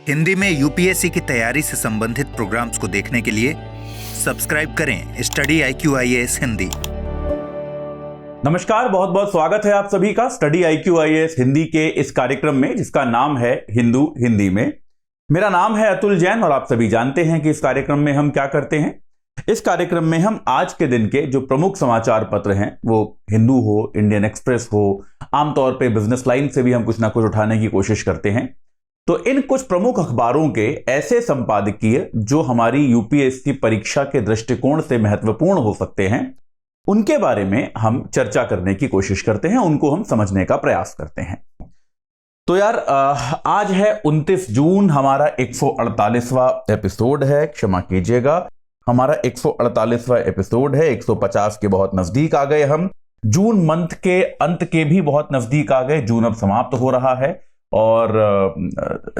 हिंदी में यूपीएससी की तैयारी से संबंधित प्रोग्राम्स को देखने के लिए सब्सक्राइब करें स्टडी IQ IAS हिंदी। नमस्कार, बहुत बहुत स्वागत है आप सभी का स्टडी IQ IAS हिंदी के इस कार्यक्रम में जिसका नाम है हिंदी में। मेरा नाम है अतुल जैन और आप सभी जानते हैं कि इस कार्यक्रम में हम क्या करते हैं। इस कार्यक्रम में हम आज के दिन के जो प्रमुख समाचार पत्र हैं, वो हिंदू हो, इंडियन एक्सप्रेस हो, आमतौर पे बिजनेस लाइन से भी हम कुछ ना कुछ उठाने की कोशिश करते हैं। तो इन कुछ प्रमुख अखबारों के ऐसे संपादकीय जो हमारी यूपीएससी परीक्षा के दृष्टिकोण से महत्वपूर्ण हो सकते हैं, उनके बारे में हम चर्चा करने की कोशिश करते हैं, उनको हम समझने का प्रयास करते हैं। तो यार, आज है 29 जून, हमारा 148वां एपिसोड है। क्षमा कीजिएगा, हमारा 148वां एपिसोड है। 150 के बहुत नजदीक आ गए हम। जून मंथ के अंत के भी बहुत नजदीक आ गए। जून अब समाप्त हो रहा है और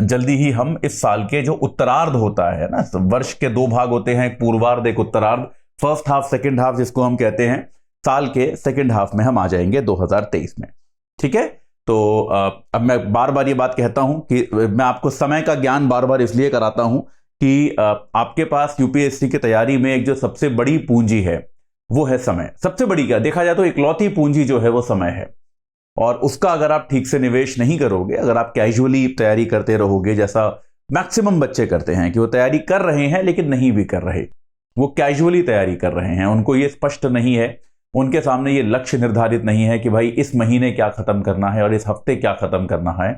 जल्दी ही हम इस साल के जो उत्तरार्ध होता है ना, वर्ष के दो भाग होते हैं, एक पूर्वार्ध एक उत्तरार्ध, फर्स्ट हाफ सेकंड हाफ जिसको हम कहते हैं, साल के सेकंड हाफ में हम आ जाएंगे 2023 में। ठीक है, तो अब मैं बार बार ये बात कहता हूं कि मैं आपको समय का ज्ञान बार बार इसलिए कराता हूं कि आपके पास यूपीएससी की तैयारी में एक जो सबसे बड़ी पूंजी है वो है समय। सबसे बड़ी क्या देखा जाए तो इकलौती पूंजी जो है वो समय है, और उसका अगर आप ठीक से निवेश नहीं करोगे, अगर आप कैजुअली तैयारी करते रहोगे, जैसा मैक्सिमम बच्चे करते हैं कि वो तैयारी कर रहे हैं लेकिन नहीं भी कर रहे, वो कैजुअली तैयारी कर रहे हैं, उनको ये स्पष्ट नहीं है, उनके सामने ये लक्ष्य निर्धारित नहीं है कि भाई इस महीने क्या खत्म करना है और इस हफ्ते क्या खत्म करना है।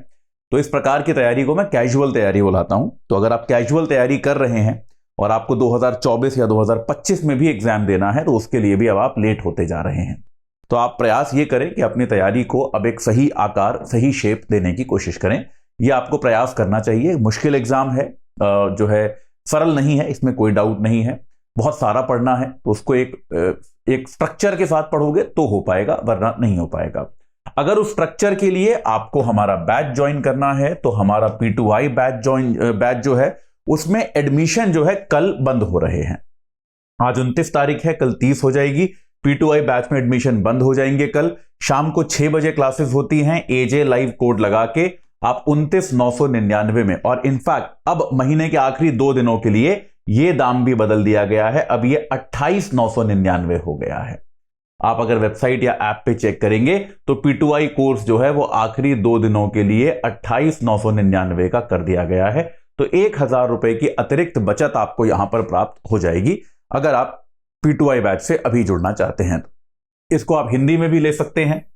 तो इस प्रकार की तैयारी को मैं कैजुअल तैयारी बुलाता हूं। तो अगर आप कैजुअल तैयारी कर रहे हैं और आपको 2024 या 2025 में भी एग्जाम देना है, तो उसके लिए भी अब आप लेट होते जा रहे हैं। तो आप प्रयास ये करें कि अपनी तैयारी को अब एक सही आकार, सही शेप देने की कोशिश करें। ये आपको प्रयास करना चाहिए। मुश्किल एग्जाम है, जो है सरल नहीं है, इसमें कोई डाउट नहीं है। बहुत सारा पढ़ना है, तो उसको एक स्ट्रक्चर के साथ पढ़ोगे तो हो पाएगा, वरना नहीं हो पाएगा। अगर उस स्ट्रक्चर के लिए आपको हमारा बैच ज्वाइन करना है, तो हमारा P2I बैच जो है उसमें एडमिशन जो है कल बंद हो रहे हैं। आज 29 तारीख है, कल 30 हो जाएगी। P2I बैच में एडमिशन बंद हो जाएंगे। कल शाम को 6 बजे क्लासेस होती हैं। AJ लाइव कोड लगा के आप 29,999 में, और इनफैक्ट अब महीने के आखिरी 2 दिनों के लिए यह दाम भी बदल दिया गया है। अब यह 28,999 हो गया है। आप अगर वेबसाइट या ऐप पे चेक करेंगे तो P2I कोर्स जो है वो आखिरी 2 दिनों के लिए 28,999 का कर दिया गया है। तो 1,000 रुपए की अतिरिक्त बचत आपको यहां पर प्राप्त हो जाएगी अगर आप P2I बैच से अभी जुड़ना चाहते हैं। इसको आप हिंदी में भी ले सकते हैं,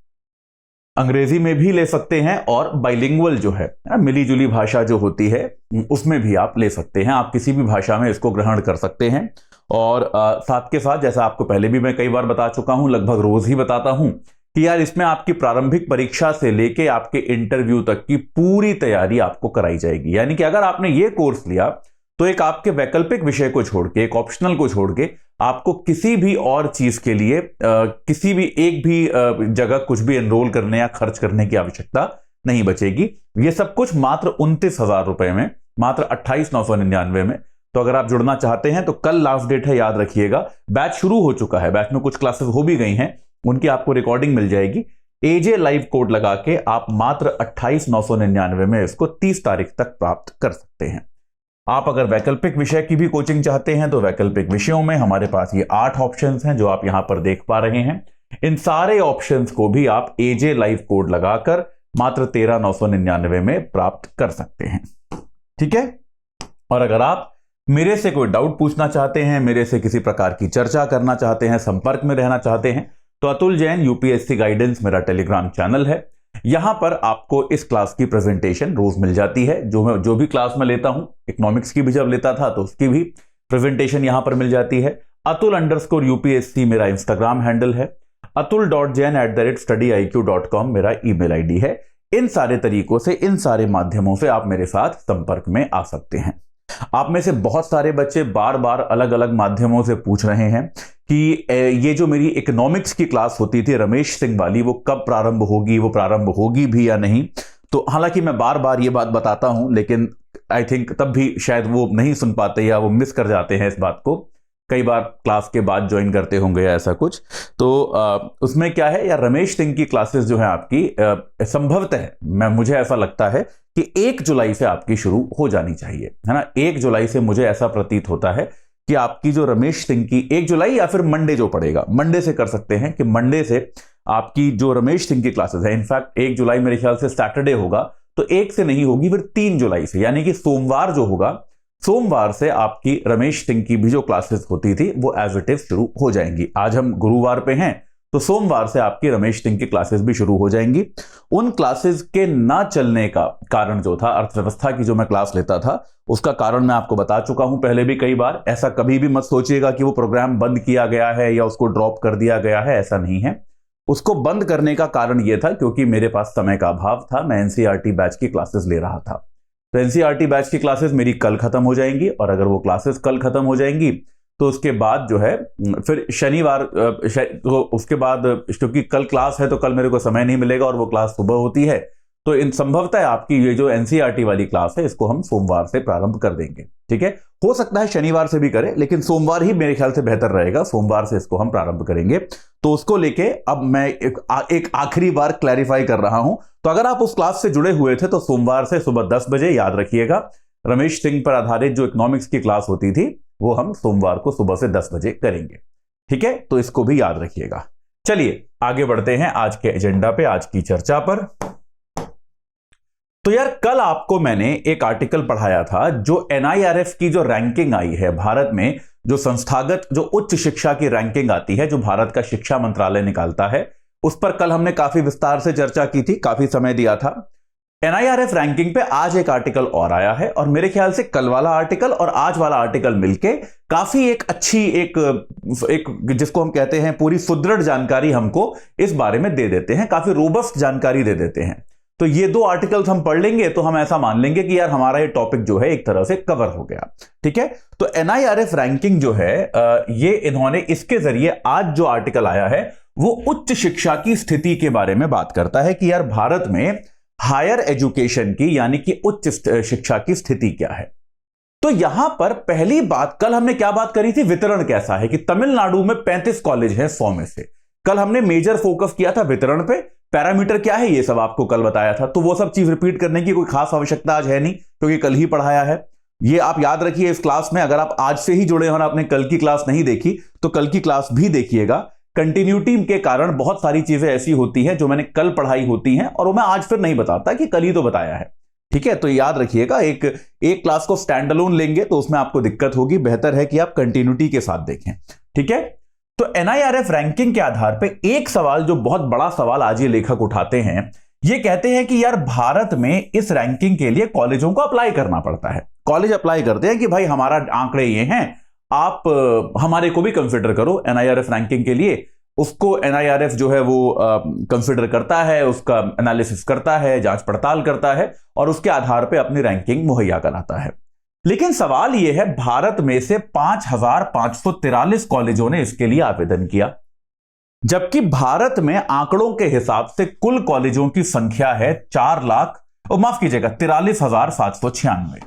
अंग्रेजी में भी ले सकते हैं, और बाइलिंगुअल जो है, मिली जुली भाषा जो होती है, उसमें भी आप ले सकते हैं। आप किसी भी भाषा में इसको ग्रहण कर सकते हैं। और साथ के साथ, जैसा आपको पहले भी मैं कई बार बता चुका हूं, लगभग रोज ही बताता हूं कि यार इसमें आपकी प्रारंभिक परीक्षा से लेके आपके इंटरव्यू तक की पूरी तैयारी आपको कराई जाएगी। यानी कि अगर आपने ये कोर्स लिया तो एक आपके वैकल्पिक विषय को छोड़ के, एक ऑप्शनल को छोड़ के, आपको किसी भी और चीज के लिए किसी भी एक भी जगह कुछ भी एनरोल करने या खर्च करने की आवश्यकता नहीं बचेगी। ये सब कुछ मात्र 29,000 रुपए में, मात्र 28,999 में। तो अगर आप जुड़ना चाहते हैं तो कल लास्ट डेट है, याद रखिएगा। बैच शुरू हो चुका है, बैच में कुछ क्लासेस हो भी गई हैं, उनकी आपको रिकॉर्डिंग मिल जाएगी। AJ लाइव कोड लगा के आप मात्र 28,999 में इसको 30 तारीख तक प्राप्त कर सकते हैं। आप अगर वैकल्पिक विषय की भी कोचिंग चाहते हैं तो वैकल्पिक विषयों में हमारे पास ये 8 ऑप्शंस हैं जो आप यहां पर देख पा रहे हैं। इन सारे ऑप्शंस को भी आप AJ लाइव कोड लगाकर मात्र 13,999 में प्राप्त कर सकते हैं। ठीक है, और अगर आप मेरे से कोई डाउट पूछना चाहते हैं, मेरे से किसी प्रकार की चर्चा करना चाहते हैं, संपर्क में रहना चाहते हैं, तो अतुल जैन यूपीएससी गाइडेंस मेरा टेलीग्राम चैनल है। यहां पर आपको इस क्लास की प्रेजेंटेशन रोज मिल जाती है। जो भी क्लास में लेता हूं, इकोनॉमिक्स की भी जब लेता था तो उसकी भी प्रेजेंटेशन यहां पर मिल जाती है। atul_UPSC मेरा इंस्टाग्राम हैंडल है। atul.jain@studiiq.com मेरा ईमेल आईडी है। इन सारे तरीकों से, इन सारे माध्यमों से आप मेरे साथ संपर्क में आ सकते हैं। आप में से बहुत सारे बच्चे बार बार अलग अलग माध्यमों से पूछ रहे हैं कि ये जो मेरी इकोनॉमिक्स की क्लास होती थी रमेश सिंह वाली, वो कब प्रारंभ होगी, वो प्रारंभ होगी भी या नहीं। तो हालांकि मैं बार बार ये बात बताता हूं, लेकिन आई थिंक तब भी शायद वो नहीं सुन पाते या वो मिस कर जाते हैं इस बात को। कई बार क्लास के बाद ज्वाइन करते होंगे या ऐसा कुछ। तो उसमें क्या है यार, रमेश सिंह की क्लासेस जो है आपकी संभवतः मुझे ऐसा लगता है कि 1 जुलाई से आपकी शुरू हो जानी चाहिए, है ना। 1 जुलाई से मुझे ऐसा प्रतीत होता है कि आपकी जो रमेश सिंह की 1 जुलाई या फिर मंडे जो पड़ेगा, मंडे से कर सकते हैं कि मंडे से आपकी जो रमेश सिंह की क्लासेस है, इनफैक्ट 1 जुलाई मेरे ख्याल से सैटरडे होगा, तो 1 से नहीं होगी, फिर 3 जुलाई से, यानी कि सोमवार जो होगा, सोमवार से आपकी रमेश सिंह की भी जो क्लासेस होती थी वो एज इट इज शुरू हो जाएंगी। आज हम गुरुवार पे हैं, तो सोमवार से आपकी रमेश सिंह की क्लासेस भी शुरू हो जाएंगी। उन क्लासेस के ना चलने का कारण जो था, अर्थव्यवस्था की जो मैं क्लास लेता था, उसका कारण मैं आपको बता चुका हूं पहले भी कई बार। ऐसा कभी भी मत सोचिएगा कि वो प्रोग्राम बंद किया गया है या उसको ड्रॉप कर दिया गया है, ऐसा नहीं है। उसको बंद करने का कारण यह था क्योंकि मेरे पास समय का अभाव था, मैं एनसीईआरटी बैच की क्लासेस ले रहा था। तो एनसीईआरटी बैच की क्लासेस मेरी कल खत्म हो जाएंगी, और अगर वो क्लासेस कल खत्म हो जाएंगी तो उसके बाद जो है फिर शनिवार, तो उसके बाद क्योंकि कल क्लास है तो कल मेरे को समय नहीं मिलेगा और वो क्लास सुबह होती है, तो इन संभवतः आपकी ये जो एनसीईआरटी वाली क्लास है इसको हम सोमवार से प्रारंभ कर देंगे। ठीक है, हो सकता है शनिवार से भी करें, लेकिन सोमवार ही मेरे ख्याल से बेहतर रहेगा, सोमवार से इसको हम प्रारंभ करेंगे। तो उसको लेके अब मैं एक आखिरी बार क्लैरिफाई कर रहा हूं। तो अगर आप उस क्लास से जुड़े हुए थे तो सोमवार से सुबह 10 बजे, याद रखिएगा, रमेश सिंह पर आधारित जो इकोनॉमिक्स की क्लास होती थी वो हम सोमवार को सुबह से 10 बजे करेंगे। ठीक है, तो इसको भी याद रखिएगा। चलिए आगे बढ़ते हैं आज के एजेंडा पे, आज की चर्चा पर। तो यार कल आपको मैंने एक आर्टिकल पढ़ाया था जो एनआईआरएफ की जो रैंकिंग आई है भारत में, जो संस्थागत जो उच्च शिक्षा की रैंकिंग आती है जो भारत का शिक्षा मंत्रालय निकालता है, उस पर कल हमने काफी विस्तार से चर्चा की थी, काफी समय दिया था। एनआईआरएफ रैंकिंग पे आज एक आर्टिकल और आया है, और मेरे ख्याल से कल वाला आर्टिकल और आज वाला आर्टिकल मिलके काफी एक अच्छी एक जिसको हम कहते हैं पूरी सुदृढ़ जानकारी हमको इस बारे में दे देते हैं, काफी रोबस्ट जानकारी दे देते हैं। तो ये 2 आर्टिकल्स हम पढ़ लेंगे तो हम ऐसा मान लेंगे कि यार हमारा ये टॉपिक जो है एक तरह से कवर हो गया। ठीक है, तो एनआईआरएफ रैंकिंग जो है ये इन्होंने इसके जरिए आज जो आर्टिकल आया है वो उच्च शिक्षा की स्थिति के बारे में बात करता है कि यार भारत में हायर एजुकेशन की यानी कि उच्च शिक्षा की स्थिति क्या है। तो यहां पर पहली बात, कल हमने क्या बात करी थी, वितरण कैसा है, कि तमिलनाडु में 35 कॉलेज है 100 में से। कल हमने मेजर फोकस किया था वितरण पे, पैरामीटर क्या है ये सब आपको कल बताया था, तो वो सब चीज रिपीट करने की कोई खास आवश्यकता आज है नहीं क्योंकि कल ही पढ़ाया है। ये आप याद रखिए इस क्लास में, अगर आप आज से ही जुड़े हो और आपने कल की क्लास नहीं देखी तो कल की क्लास भी देखिएगा। कंटिन्यूटी के कारण बहुत सारी चीजें ऐसी होती हैं जो मैंने कल पढ़ाई होती हैं और वो मैं आज फिर नहीं बताता कि कल ही तो बताया है। ठीक है, तो याद रखिएगा, एक क्लास को स्टैंड अलोन लेंगे तो उसमें आपको दिक्कत होगी, बेहतर है कि आप कंटिन्यूटी के साथ देखें। ठीक है, तो एनआईआरएफ रैंकिंग के आधार पे एक सवाल, जो बहुत बड़ा सवाल आज ये लेखक उठाते हैं, ये कहते हैं कि यार भारत में इस रैंकिंग के लिए कॉलेजों को अप्लाई करना पड़ता है। कॉलेज अप्लाई करते हैं कि भाई हमारा आंकड़े ये हैं, आप हमारे को भी कंसिडर करो एनआईआरएफ रैंकिंग के लिए। उसको एनआईआरएफ जो है वो कंसिडर करता है, उसका एनालिसिस करता है, जांच पड़ताल करता है और उसके आधार पे अपनी रैंकिंग मुहैया कराता है। लेकिन सवाल यह है, भारत में से 5543 कॉलेजों ने इसके लिए आवेदन किया, जबकि भारत में आंकड़ों के हिसाब से कुल कॉलेजों की संख्या है 43,796,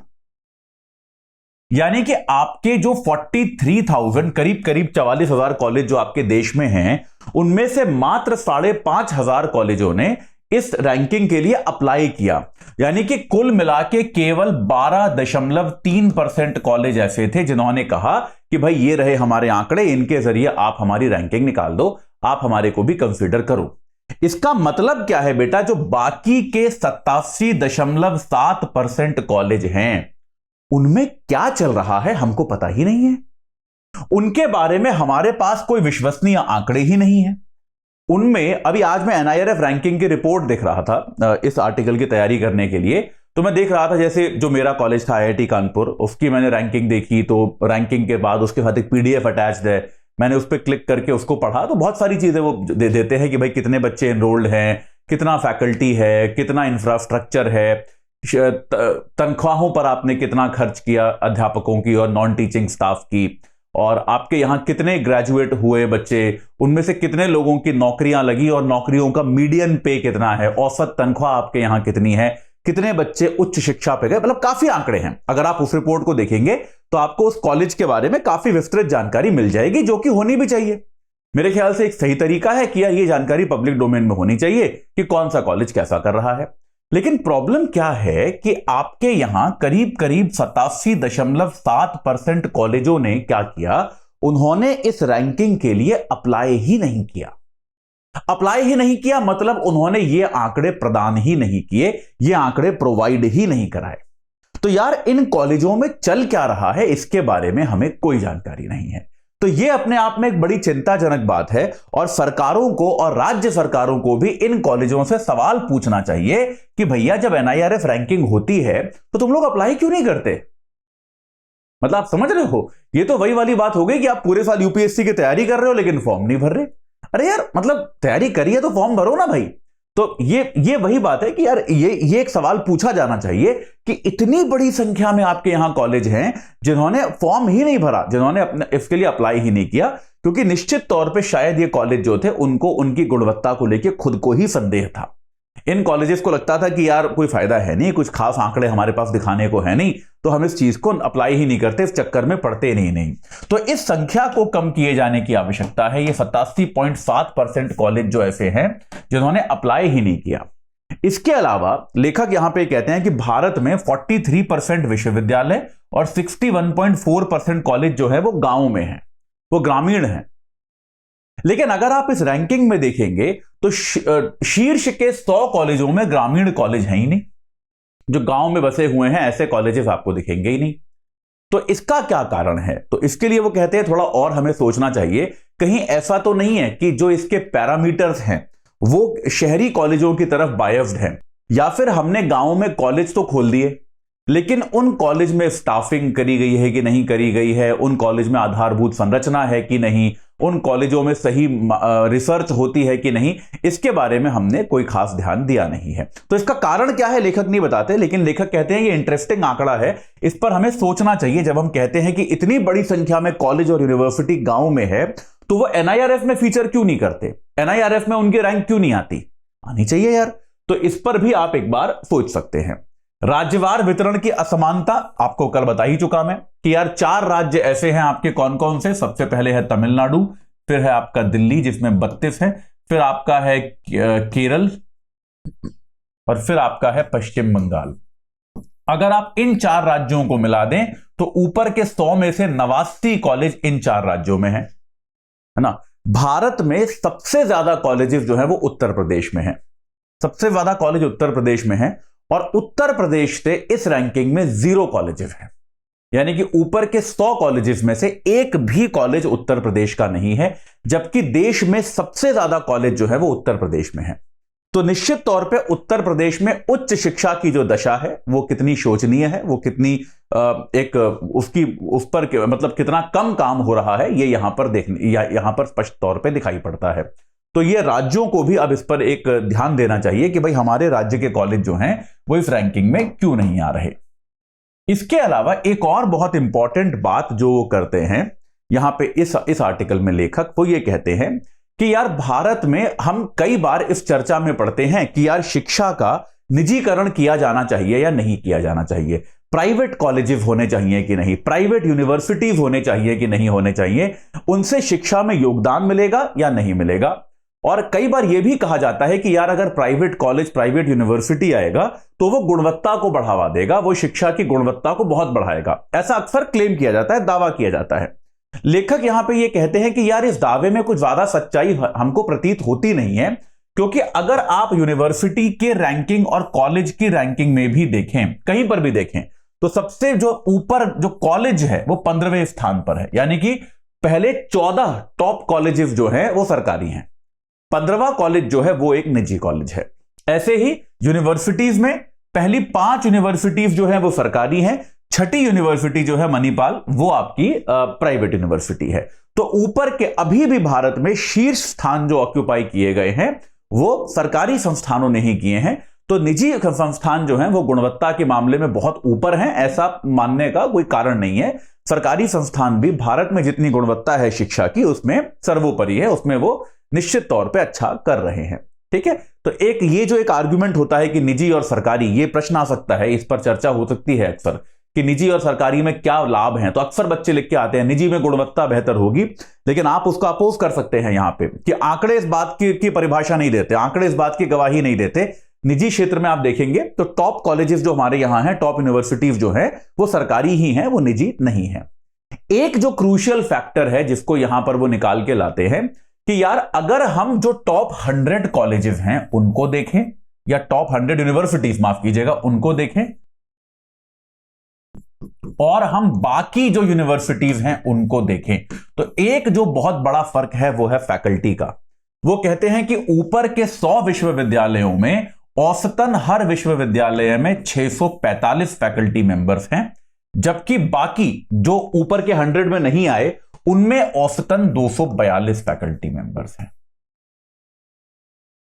यानी कि आपके जो 43,000 करीब 44,000 कॉलेज जो आपके देश में हैं, उनमें से मात्र 5,500 कॉलेजों ने इस रैंकिंग के लिए अप्लाई किया। यानी कि कुल मिला के केवल 12.3% कॉलेज ऐसे थे जिन्होंने कहा कि भाई ये रहे हमारे आंकड़े, इनके जरिए आप हमारी रैंकिंग निकाल दो, आप हमारे को भी कंसीडर करो। इसका मतलब क्या है बेटा, जो बाकी के 87.7% कॉलेज हैं उनमें क्या चल रहा है हमको पता ही नहीं है। उनके बारे में हमारे पास कोई विश्वसनीय आंकड़े ही नहीं है। उनमें अभी आज मैं एनआईआरएफ रैंकिंग की रिपोर्ट देख रहा था इस आर्टिकल की तैयारी करने के लिए, तो मैं देख रहा था जैसे जो मेरा कॉलेज था आईआईटी कानपुर, उसकी मैंने रैंकिंग देखी, तो रैंकिंग के बाद उसके साथ एक पीडीएफ अटैच्ड है, मैंने उस पर क्लिक करके उसको पढ़ा, तो बहुत सारी चीजें वो दे देते हैं कि भाई कितने बच्चे एनरोल्ड हैं, कितना फैकल्टी है, कितना इंफ्रास्ट्रक्चर है, तनख्वाहों पर आपने कितना खर्च किया अध्यापकों की और नॉन टीचिंग स्टाफ की, और आपके यहां कितने ग्रेजुएट हुए बच्चे, उनमें से कितने लोगों की नौकरियां लगी और नौकरियों का मीडियन पे कितना है, औसत तनख्वाह आपके यहां कितनी है, कितने बच्चे उच्च शिक्षा पे गए, मतलब काफी आंकड़े हैं। अगर आप उस रिपोर्ट को देखेंगे तो आपको उस कॉलेज के बारे में काफी विस्तृत जानकारी मिल जाएगी, जो कि होनी भी चाहिए। मेरे ख्याल से एक सही तरीका है कि यार ये जानकारी पब्लिक डोमेन में होनी चाहिए कि कौन सा कॉलेज कैसा कर रहा है। लेकिन प्रॉब्लम क्या है कि आपके यहां करीब करीब 87.7% कॉलेजों ने क्या किया, उन्होंने इस रैंकिंग के लिए अप्लाई ही नहीं किया। अप्लाई ही नहीं किया मतलब उन्होंने ये आंकड़े प्रदान ही नहीं किए, ये आंकड़े प्रोवाइड ही नहीं कराए। तो यार इन कॉलेजों में चल क्या रहा है इसके बारे में हमें कोई जानकारी नहीं है। तो ये अपने आप में एक बड़ी चिंताजनक बात है और सरकारों को और राज्य सरकारों को भी इन कॉलेजों से सवाल पूछना चाहिए कि भैया जब एनआईआरएफ रैंकिंग होती है तो तुम लोग अप्लाई क्यों नहीं करते। मतलब आप समझ रहे हो, ये तो वही वाली बात हो गई कि आप पूरे साल यूपीएससी की तैयारी कर रहे हो लेकिन फॉर्म नहीं भर रहे। अरे यार मतलब तैयारी करिए तो फॉर्म भरो ना भाई। तो ये वही बात है कि यार ये एक सवाल पूछा जाना चाहिए कि इतनी बड़ी संख्या में आपके यहां कॉलेज हैं जिन्होंने फॉर्म ही नहीं भरा, जिन्होंने अपने इसके लिए अप्लाई ही नहीं किया, क्योंकि निश्चित तौर पे शायद ये कॉलेज जो थे उनको उनकी गुणवत्ता को लेकर खुद को ही संदेह था। इन कॉलेजेस को लगता था कि यार कोई फायदा है नहीं, कुछ खास आंकड़े हमारे पास दिखाने को है नहीं, तो हम इस चीज को अप्लाई ही नहीं करते, इस चक्कर में पढ़ते नहीं। तो इस संख्या को कम किए जाने की आवश्यकता है। ये 87.7% कॉलेज जो ऐसे हैं जिन्होंने अप्लाई ही नहीं किया। इसके अलावा लेखक यहां पे कहते हैं कि भारत में 43% विश्वविद्यालय और 61.4% कॉलेज जो है वो गांव में है, वो ग्रामीण है। लेकिन अगर आप इस रैंकिंग में देखेंगे तो शीर्ष के 100 कॉलेजों में ग्रामीण कॉलेज हैं ही नहीं। जो गांव में बसे हुए हैं ऐसे कॉलेजेस आपको दिखेंगे ही नहीं। तो इसका क्या कारण है? तो इसके लिए वो कहते हैं थोड़ा और हमें सोचना चाहिए, कहीं ऐसा तो नहीं है कि जो इसके पैरामीटर्स हैं वो शहरी कॉलेजों की तरफ बायस्ड हैं, या फिर हमने गांव में कॉलेज तो खोल दिए लेकिन उन कॉलेज में स्टाफिंग करी गई है कि नहीं करी गई है, उन कॉलेज में आधारभूत संरचना है कि नहीं, उन कॉलेजों में सही रिसर्च होती है कि नहीं, इसके बारे में हमने कोई खास ध्यान दिया नहीं है। तो इसका कारण क्या है लेखक नहीं बताते, लेकिन लेखक कहते हैं ये इंटरेस्टिंग आंकड़ा है, इस पर हमें सोचना चाहिए। जब हम कहते हैं कि इतनी बड़ी संख्या में कॉलेज और यूनिवर्सिटी गांव में है तो वो एनआईआरएफ में फीचर क्यों नहीं करते, एनआईआरएफ में उनकी रैंक क्यों नहीं आती, आनी चाहिए यार। तो इस पर भी आप एक बार सोच सकते हैं। राज्यवार वितरण की असमानता आपको कल बता ही चुका मैं कि यार 4 राज्य ऐसे हैं आपके, कौन कौन से? सबसे पहले है तमिलनाडु, फिर है आपका दिल्ली जिसमें 32 है, फिर आपका है केरल और फिर आपका है पश्चिम बंगाल। अगर आप इन 4 राज्यों को मिला दें तो ऊपर के 100 में से 89 कॉलेज इन 4 राज्यों में है ना। भारत में सबसे ज्यादा कॉलेजेस जो है वो उत्तर प्रदेश में है, सबसे ज्यादा कॉलेज उत्तर प्रदेश में है और उत्तर प्रदेश से इस रैंकिंग में 0 कॉलेजेस हैं, यानी कि ऊपर के 100 कॉलेजेस में से एक भी कॉलेज उत्तर प्रदेश का नहीं है, जबकि देश में सबसे ज्यादा कॉलेज जो है वो उत्तर प्रदेश में है। तो निश्चित तौर पे उत्तर प्रदेश में उच्च शिक्षा की जो दशा है वो कितनी शोचनीय है, वो कितनी उस पर मतलब कितना कम काम हो रहा है, ये यहां पर स्पष्ट तौर पे दिखाई पड़ता है। तो ये राज्यों को भी अब इस पर एक ध्यान देना चाहिए कि भाई हमारे राज्य के कॉलेज जो हैं वो इस रैंकिंग में क्यों नहीं आ रहे। इसके अलावा एक और बहुत इंपॉर्टेंट बात जो वो करते हैं यहां पे इस आर्टिकल में लेखक, वो ये कहते हैं कि यार भारत में हम कई बार इस चर्चा में पढ़ते हैं कि यार शिक्षा का निजीकरण किया जाना चाहिए या नहीं किया जाना चाहिए, प्राइवेट कॉलेजेस होने चाहिए कि नहीं, प्राइवेट यूनिवर्सिटीज होने चाहिए कि नहीं होने चाहिए, उनसे शिक्षा में योगदान मिलेगा या नहीं मिलेगा। और कई बार यह भी कहा जाता है कि यार अगर प्राइवेट कॉलेज, प्राइवेट यूनिवर्सिटी आएगा तो वो गुणवत्ता को बढ़ावा देगा, वो शिक्षा की गुणवत्ता को बहुत बढ़ाएगा, ऐसा अक्सर क्लेम किया जाता है, दावा किया जाता है। लेखक यहां पे ये कहते हैं कि यार इस दावे में कुछ ज्यादा सच्चाई हमको प्रतीत होती नहीं है, क्योंकि अगर आप यूनिवर्सिटी के रैंकिंग और कॉलेज की रैंकिंग में भी देखें, कहीं पर भी देखें, तो सबसे जो ऊपर जो कॉलेज है वो 15वें स्थान पर है, यानी कि पहले 14 टॉप कॉलेजेस जो है वो सरकारी हैं, 15वां कॉलेज जो है वो एक निजी कॉलेज है। ऐसे ही यूनिवर्सिटीज में पहली 5 यूनिवर्सिटीज जो है वो सरकारी हैं, 6ठी यूनिवर्सिटी जो है मणिपाल वो आपकी प्राइवेट यूनिवर्सिटी है। तो ऊपर के अभी भी भारत में शीर्ष स्थान जो ऑक्यूपाई किए गए हैं वो सरकारी संस्थानों ने ही किए हैं। तो निजी संस्थान जो हैं वो गुणवत्ता के मामले में बहुत ऊपर हैं, ऐसा मानने का कोई कारण नहीं है। सरकारी संस्थान भी भारत में जितनी गुणवत्ता है शिक्षा की उसमें सर्वोपरि है, उसमें वो निश्चित तौर पे अच्छा कर रहे हैं। ठीक है, तो एक ये जो एक आर्गुमेंट होता है कि निजी और सरकारी, ये प्रश्न आ सकता है, इस पर चर्चा हो सकती है अक्सर कि निजी और सरकारी में क्या लाभ हैं। तो अक्सर बच्चे लिख के आते हैं निजी में गुणवत्ता बेहतर होगी, लेकिन आप उसको अपोज कर सकते हैं यहां पे कि आंकड़े इस बात की परिभाषा नहीं देते, आंकड़े इस बात की गवाही नहीं देते। निजी क्षेत्र में आप देखेंगे तो टॉप कॉलेजेस जो हमारे यहां हैं, टॉप यूनिवर्सिटीज जो हैं, वो सरकारी ही हैं, वो निजी नहीं है। एक जो क्रूशियल फैक्टर है जिसको यहां पर वो निकाल के लाते हैं कि यार अगर हम जो टॉप 100 कॉलेजेस हैं उनको देखें, या टॉप 100 यूनिवर्सिटीज, माफ कीजिएगा, उनको देखें, और हम बाकी जो यूनिवर्सिटीज हैं उनको देखें, तो एक जो बहुत बड़ा फर्क है वो है फैकल्टी का। वो कहते हैं कि ऊपर के 100 विश्वविद्यालयों में औसतन हर विश्वविद्यालय में 645 फैकल्टी मेंबर्स हैं, जबकि बाकी जो ऊपर के 100 में नहीं आए उनमें औसतन 242 फैकल्टी मेंबर्स हैं।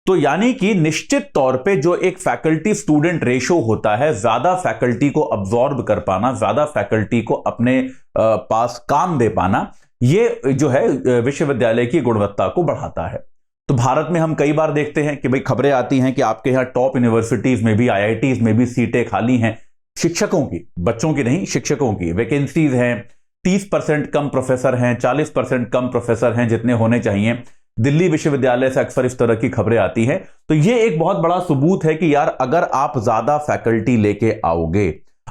तो यानी कि निश्चित तौर पे जो एक फैकल्टी स्टूडेंट रेशो होता है, ज्यादा फैकल्टी को अब्सॉर्ब कर पाना, ज्यादा फैकल्टी को अपने पास काम दे पाना, ये जो है विश्वविद्यालय की गुणवत्ता को बढ़ाता है। तो भारत में हम कई बार देखते हैं कि भाई खबरें आती हैं कि आपके यहां टॉप यूनिवर्सिटीज में भी, आईआईटीज में भी सीटें खाली हैं, शिक्षकों की, बच्चों की नहीं, शिक्षकों की वैकेंसीज हैं, 30% कम प्रोफेसर हैं, 40% कम प्रोफेसर हैं जितने होने चाहिए। दिल्ली विश्वविद्यालय से अक्सर इस तरह की खबरें आती हैं। तो ये एक बहुत बड़ा सबूत है कि यार अगर आप ज्यादा फैकल्टी लेके आओगे,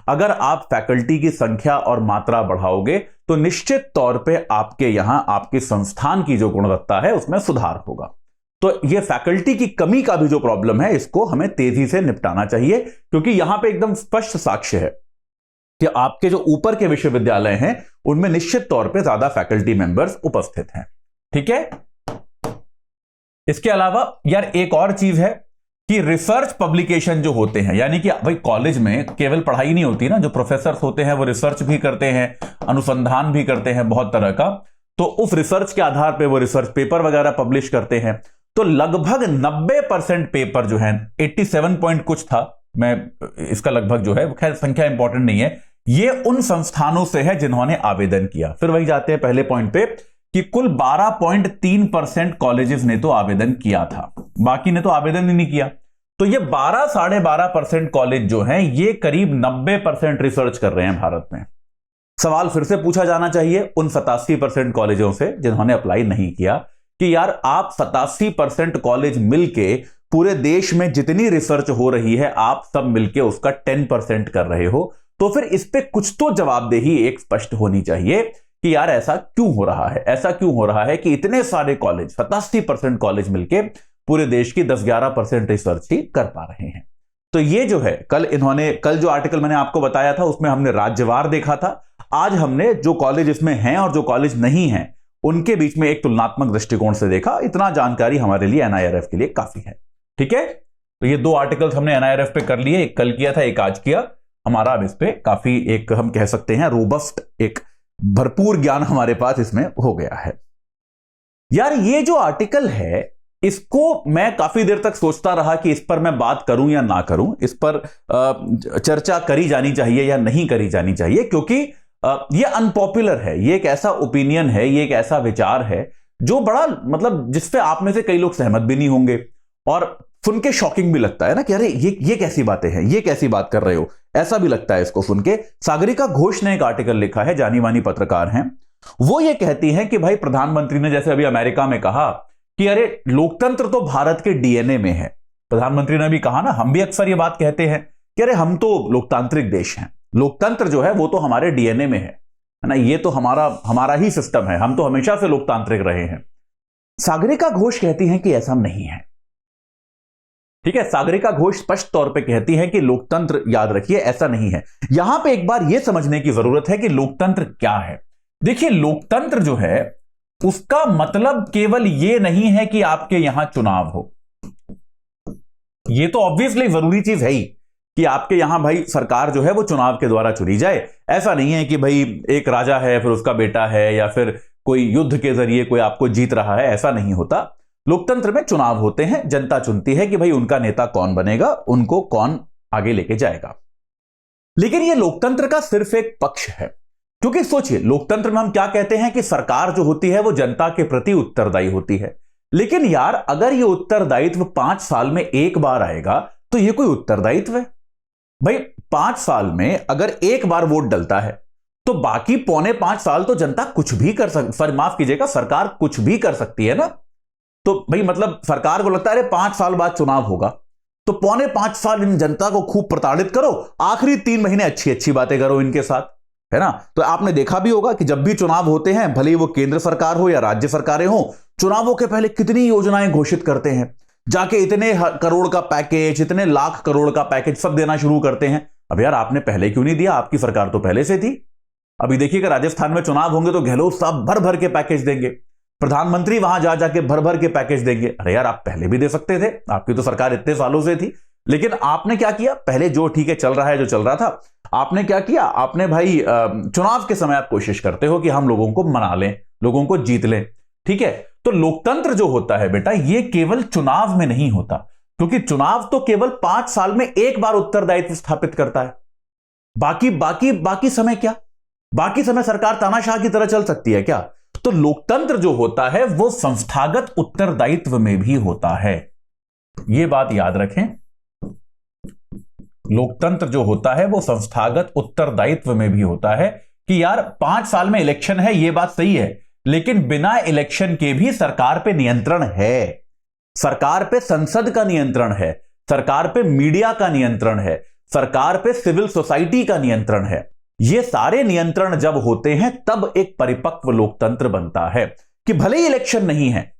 अगर आप फैकल्टी की संख्या और मात्रा बढ़ाओगे, तो निश्चित तौर पे आपके यहां आपके संस्थान की जो गुणवत्ता है उसमें सुधार होगा। तो ये फैकल्टी की कमी का भी जो प्रॉब्लम है, इसको हमें तेजी से निपटाना चाहिए, क्योंकि यहां पे एकदम स्पष्ट साक्ष्य है कि आपके जो ऊपर के विश्वविद्यालय हैं उनमें निश्चित तौर पे ज्यादा फैकल्टी मेंबर्स उपस्थित हैं। ठीक है, इसके अलावा यार एक और चीज है कि रिसर्च पब्लिकेशन जो होते हैं, यानी कि भाई कॉलेज में केवल पढ़ाई नहीं होती ना, जो प्रोफेसर होते हैं वो रिसर्च भी करते हैं, अनुसंधान भी करते हैं बहुत तरह का। तो उस रिसर्च के आधार पे वो रिसर्च पेपर वगैरह पब्लिश करते हैं। तो लगभग 90% पेपर जो है, 87 पॉइंट कुछ था, मैं इसका लगभग जो है, खैर संख्या इंपॉर्टेंट नहीं है, ये उन संस्थानों से है जिन्होंने आवेदन किया। फिर वही जाते हैं पहले पॉइंट पे कि कुल 12.3% कॉलेजेस ने तो आवेदन किया था, बाकी ने तो आवेदन ही नहीं किया। तो ये 12-12.5% कॉलेज जो हैं, ये करीब 90% रिसर्च कर रहे हैं भारत में। सवाल फिर से पूछा जाना चाहिए उन 87% कॉलेजों से जिन्होंने अप्लाई नहीं किया कि यार आप 87% कॉलेज मिलके पूरे देश में जितनी रिसर्च हो रही है, आप सब मिलके उसका 10% कर रहे हो। तो फिर इस पे कुछ तो जवाबदेही एक स्पष्ट होनी चाहिए कि यार ऐसा क्यों हो रहा है, ऐसा क्यों हो रहा है कि इतने सारे कॉलेज, 87% कॉलेज मिलके पूरे देश की 10-11% रिसर्च ही कर पा रहे हैं। तो ये जो है कल जो आर्टिकल मैंने आपको बताया था उसमें हमने राज्यवार देखा था, आज हमने जो कॉलेज इसमें हैं और जो कॉलेज नहीं हैं उनके बीच में एक तुलनात्मक दृष्टिकोण से देखा। इतना जानकारी हमारे लिए एनआईआरएफ के लिए काफी है। ठीक है, तो ये 2 आर्टिकल्स हमने एनआईआरएफ पे कर लिए, एक कल किया था, एक आज किया। हमारा अब इस पे काफी एक हम कह सकते हैं रोबस्ट, एक भरपूर ज्ञान हमारे पास इसमें हो गया है। यार ये जो आर्टिकल है, इसको मैं काफी देर तक सोचता रहा कि इस पर मैं बात करूं या ना करूं, इस पर चर्चा करी जानी चाहिए या नहीं करी जानी चाहिए, क्योंकि ये अनपॉपुलर है, ये एक ऐसा ओपिनियन है, ये एक ऐसा विचार है जो बड़ा मतलब जिसपे आप में से कई लोग सहमत भी नहीं होंगे और सुन के शॉकिंग भी लगता है ना कि अरे ये कैसी बातें हैं, ये कैसी बात कर रहे हो, ऐसा भी लगता है इसको सुन के। सागरिका घोष ने एक आर्टिकल लिखा है, जानी मानी पत्रकार हैं, वो ये कहती हैं कि भाई प्रधानमंत्री ने जैसे अभी अमेरिका में कहा कि अरे लोकतंत्र तो भारत के डीएनए में है। प्रधानमंत्री ने भी कहा ना, हम भी अक्सर ये बात कहते हैं कि अरे हम तो लोकतांत्रिक देश हैं, लोकतंत्र जो है वो तो हमारे डीएनए में है ना, ये तो हमारा ही सिस्टम है, हम तो हमेशा से लोकतांत्रिक रहे हैं। सागरिका घोष कहती हैं कि ऐसा नहीं है। ठीक है, सागरिका घोष स्पष्ट तौर पे कहती है कि लोकतंत्र, याद रखिए, ऐसा नहीं है। यहां पे एक बार यह समझने की जरूरत है कि लोकतंत्र क्या है। देखिए, लोकतंत्र जो है उसका मतलब केवल यह नहीं है कि आपके यहां चुनाव हो, यह तो ऑब्वियसली जरूरी चीज है ही कि आपके यहां भाई सरकार जो है वो चुनाव के द्वारा चुनी जाए। ऐसा नहीं है कि भाई एक राजा है फिर उसका बेटा है या फिर कोई युद्ध के जरिए कोई आपको जीत रहा है, ऐसा नहीं होता। लोकतंत्र में चुनाव होते हैं, जनता चुनती है कि भाई उनका नेता कौन बनेगा, उनको कौन आगे लेके जाएगा। लेकिन यह लोकतंत्र का सिर्फ एक पक्ष है, क्योंकि सोचिए लोकतंत्र में हम क्या कहते हैं कि सरकार जो होती है वो जनता के प्रति उत्तरदायी होती है। लेकिन यार अगर ये उत्तरदायित्व 5 साल में एक बार आएगा तो ये कोई उत्तरदायित्व है? भाई 5 साल में अगर एक बार वोट डलता है तो बाकी पौने 5 साल तो जनता कुछ भी कर सकती, माफ कीजिएगा, सरकार कुछ भी कर सकती है ना। तो भाई मतलब सरकार को लगता है अरे 5 साल बाद चुनाव होगा, तो पौने 5 साल इन जनता को खूब प्रताड़ित करो, आखिरी 3 महीने अच्छी अच्छी बातें करो इनके साथ, है ना। तो आपने देखा भी होगा कि जब भी चुनाव होते हैं, भले ही वो केंद्र सरकार हो या राज्य सरकारें हो, चुनावों के पहले कितनी योजनाएं घोषित करते हैं, जाके इतने करोड़ का पैकेज, इतने लाख करोड़ का पैकेज सब देना शुरू करते हैं। अब यार आपने पहले क्यों नहीं दिया? आपकी सरकार तो पहले से थी। अभी देखिएगा राजस्थान में चुनाव होंगे तो गहलोत साहब भर भर के पैकेज देंगे, प्रधानमंत्री वहां जा जाके भर भर के पैकेज देंगे। अरे यार आप पहले भी दे सकते थे, आपकी तो सरकार इतने सालों से थी। लेकिन आपने क्या किया? पहले जो ठीक है चल रहा है, जो चल रहा था, आपने क्या किया? आपने भाई चुनाव के समय आप कोशिश करते हो कि हम लोगों को मना लें, लोगों को जीत लें, ठीक है। तो लोकतंत्र जो होता है बेटा, ये केवल चुनाव में नहीं होता, क्योंकि चुनाव तो केवल 5 साल में एक बार उत्तरदायित्व स्थापित करता है। बाकी समय क्या? बाकी समय सरकार तानाशाह की तरह चल सकती है क्या? तो लोकतंत्र जो होता है वो संस्थागत उत्तरदायित्व में भी होता है। यह बात याद रखें, लोकतंत्र जो होता है वो संस्थागत उत्तरदायित्व में भी होता है कि यार 5 साल में इलेक्शन है, यह बात सही है, लेकिन बिना इलेक्शन के भी सरकार पे नियंत्रण है, सरकार पे संसद का नियंत्रण है, सरकार पे मीडिया का नियंत्रण है, सरकार पे सिविल सोसाइटी का नियंत्रण है। ये सारे नियंत्रण जब होते हैं तब एक परिपक्व लोकतंत्र बनता है कि भले ही इलेक्शन नहीं है,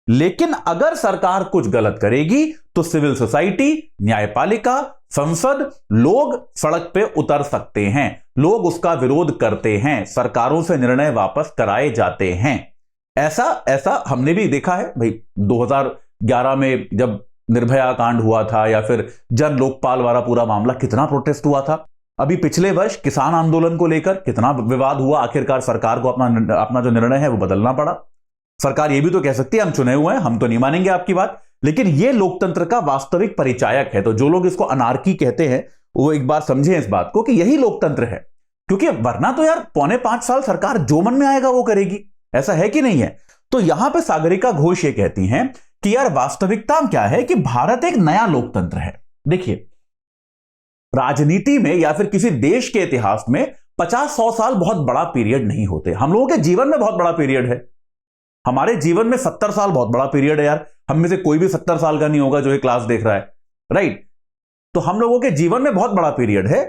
लेकिन अगर सरकार कुछ गलत करेगी तो सिविल सोसाइटी, न्यायपालिका, संसद, लोग सड़क पे उतर सकते हैं, लोग उसका विरोध करते हैं, सरकारों से निर्णय वापस कराए जाते हैं। ऐसा हमने भी देखा है भाई। 2011 में जब निर्भया कांड हुआ था, या फिर जन लोकपाल वाला पूरा मामला, कितना प्रोटेस्ट हुआ था। अभी पिछले वर्ष किसान आंदोलन को लेकर कितना विवाद हुआ, आखिरकार सरकार को अपना जो निर्णय है वो बदलना पड़ा। सरकार ये भी तो कह सकती है हम चुने हुए हैं, हम तो नहीं मानेंगे आपकी बात, लेकिन ये लोकतंत्र का वास्तविक परिचायक है। तो जो लोग इसको अनार्की कहते हैं वो एक बार समझें इस बात को कि यही लोकतंत्र है, क्योंकि वरना तो यार पौने 5 साल सरकार जो मन में आएगा वो करेगी, ऐसा है कि नहीं है। तो यहां पे सागरिका घोष ये कहती हैं कि यार वास्तविकता क्या है कि भारत एक नया लोकतंत्र है। देखिए, राजनीति में या फिर किसी देश के इतिहास में 50-100 साल बहुत बड़ा पीरियड नहीं होते। हम लोगों के जीवन में बहुत बड़ा पीरियड है, हमारे जीवन में 70 साल बहुत बड़ा पीरियड है यार। हम में से कोई भी 70 साल का नहीं होगा जो ये क्लास देख रहा है, राइट। तो हम लोगों के जीवन में बहुत बड़ा पीरियड है,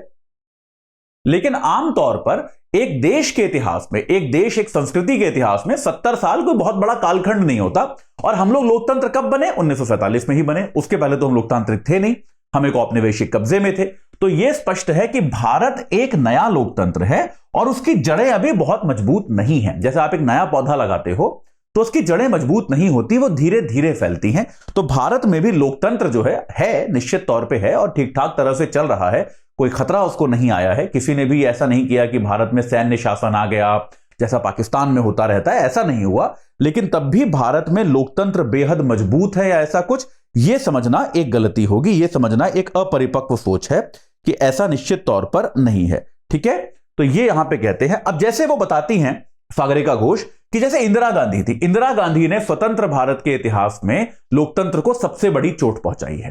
लेकिन आमतौर पर एक देश के इतिहास में, एक संस्कृति के इतिहास में 70 साल कोई बहुत बड़ा कालखंड नहीं होता। और हम लोग लोकतंत्र कब बने? 1947 में ही बने, उसके पहले तो हम लोकतांत्रिक थे नहीं, हम एक औपनिवेशिक कब्जे में थे। तो यह स्पष्ट है कि भारत एक नया लोकतंत्र है और उसकी जड़ें अभी बहुत मजबूत नहीं हैं। जैसे आप एक नया पौधा लगाते हो तो उसकी जड़ें मजबूत नहीं होती, वो धीरे धीरे फैलती हैं। तो भारत में भी लोकतंत्र जो है निश्चित तौर पे है और ठीक ठाक तरह से चल रहा है, कोई खतरा उसको नहीं आया है। किसी ने भी ऐसा नहीं किया कि भारत में सैन्य शासन आ गया जैसा पाकिस्तान में होता रहता है, ऐसा नहीं हुआ। लेकिन तब भी भारत में लोकतंत्र बेहद मजबूत है या ऐसा कुछ, यह समझना एक गलती होगी, यह समझना एक अपरिपक्व सोच है कि ऐसा निश्चित तौर पर नहीं है, ठीक है। तो ये यहां पे कहते हैं। अब जैसे वो बताती हैं सागरिका घोष कि जैसे इंदिरा गांधी थी, इंदिरा गांधी ने स्वतंत्र भारत के इतिहास में लोकतंत्र को सबसे बड़ी चोट पहुंचाई है।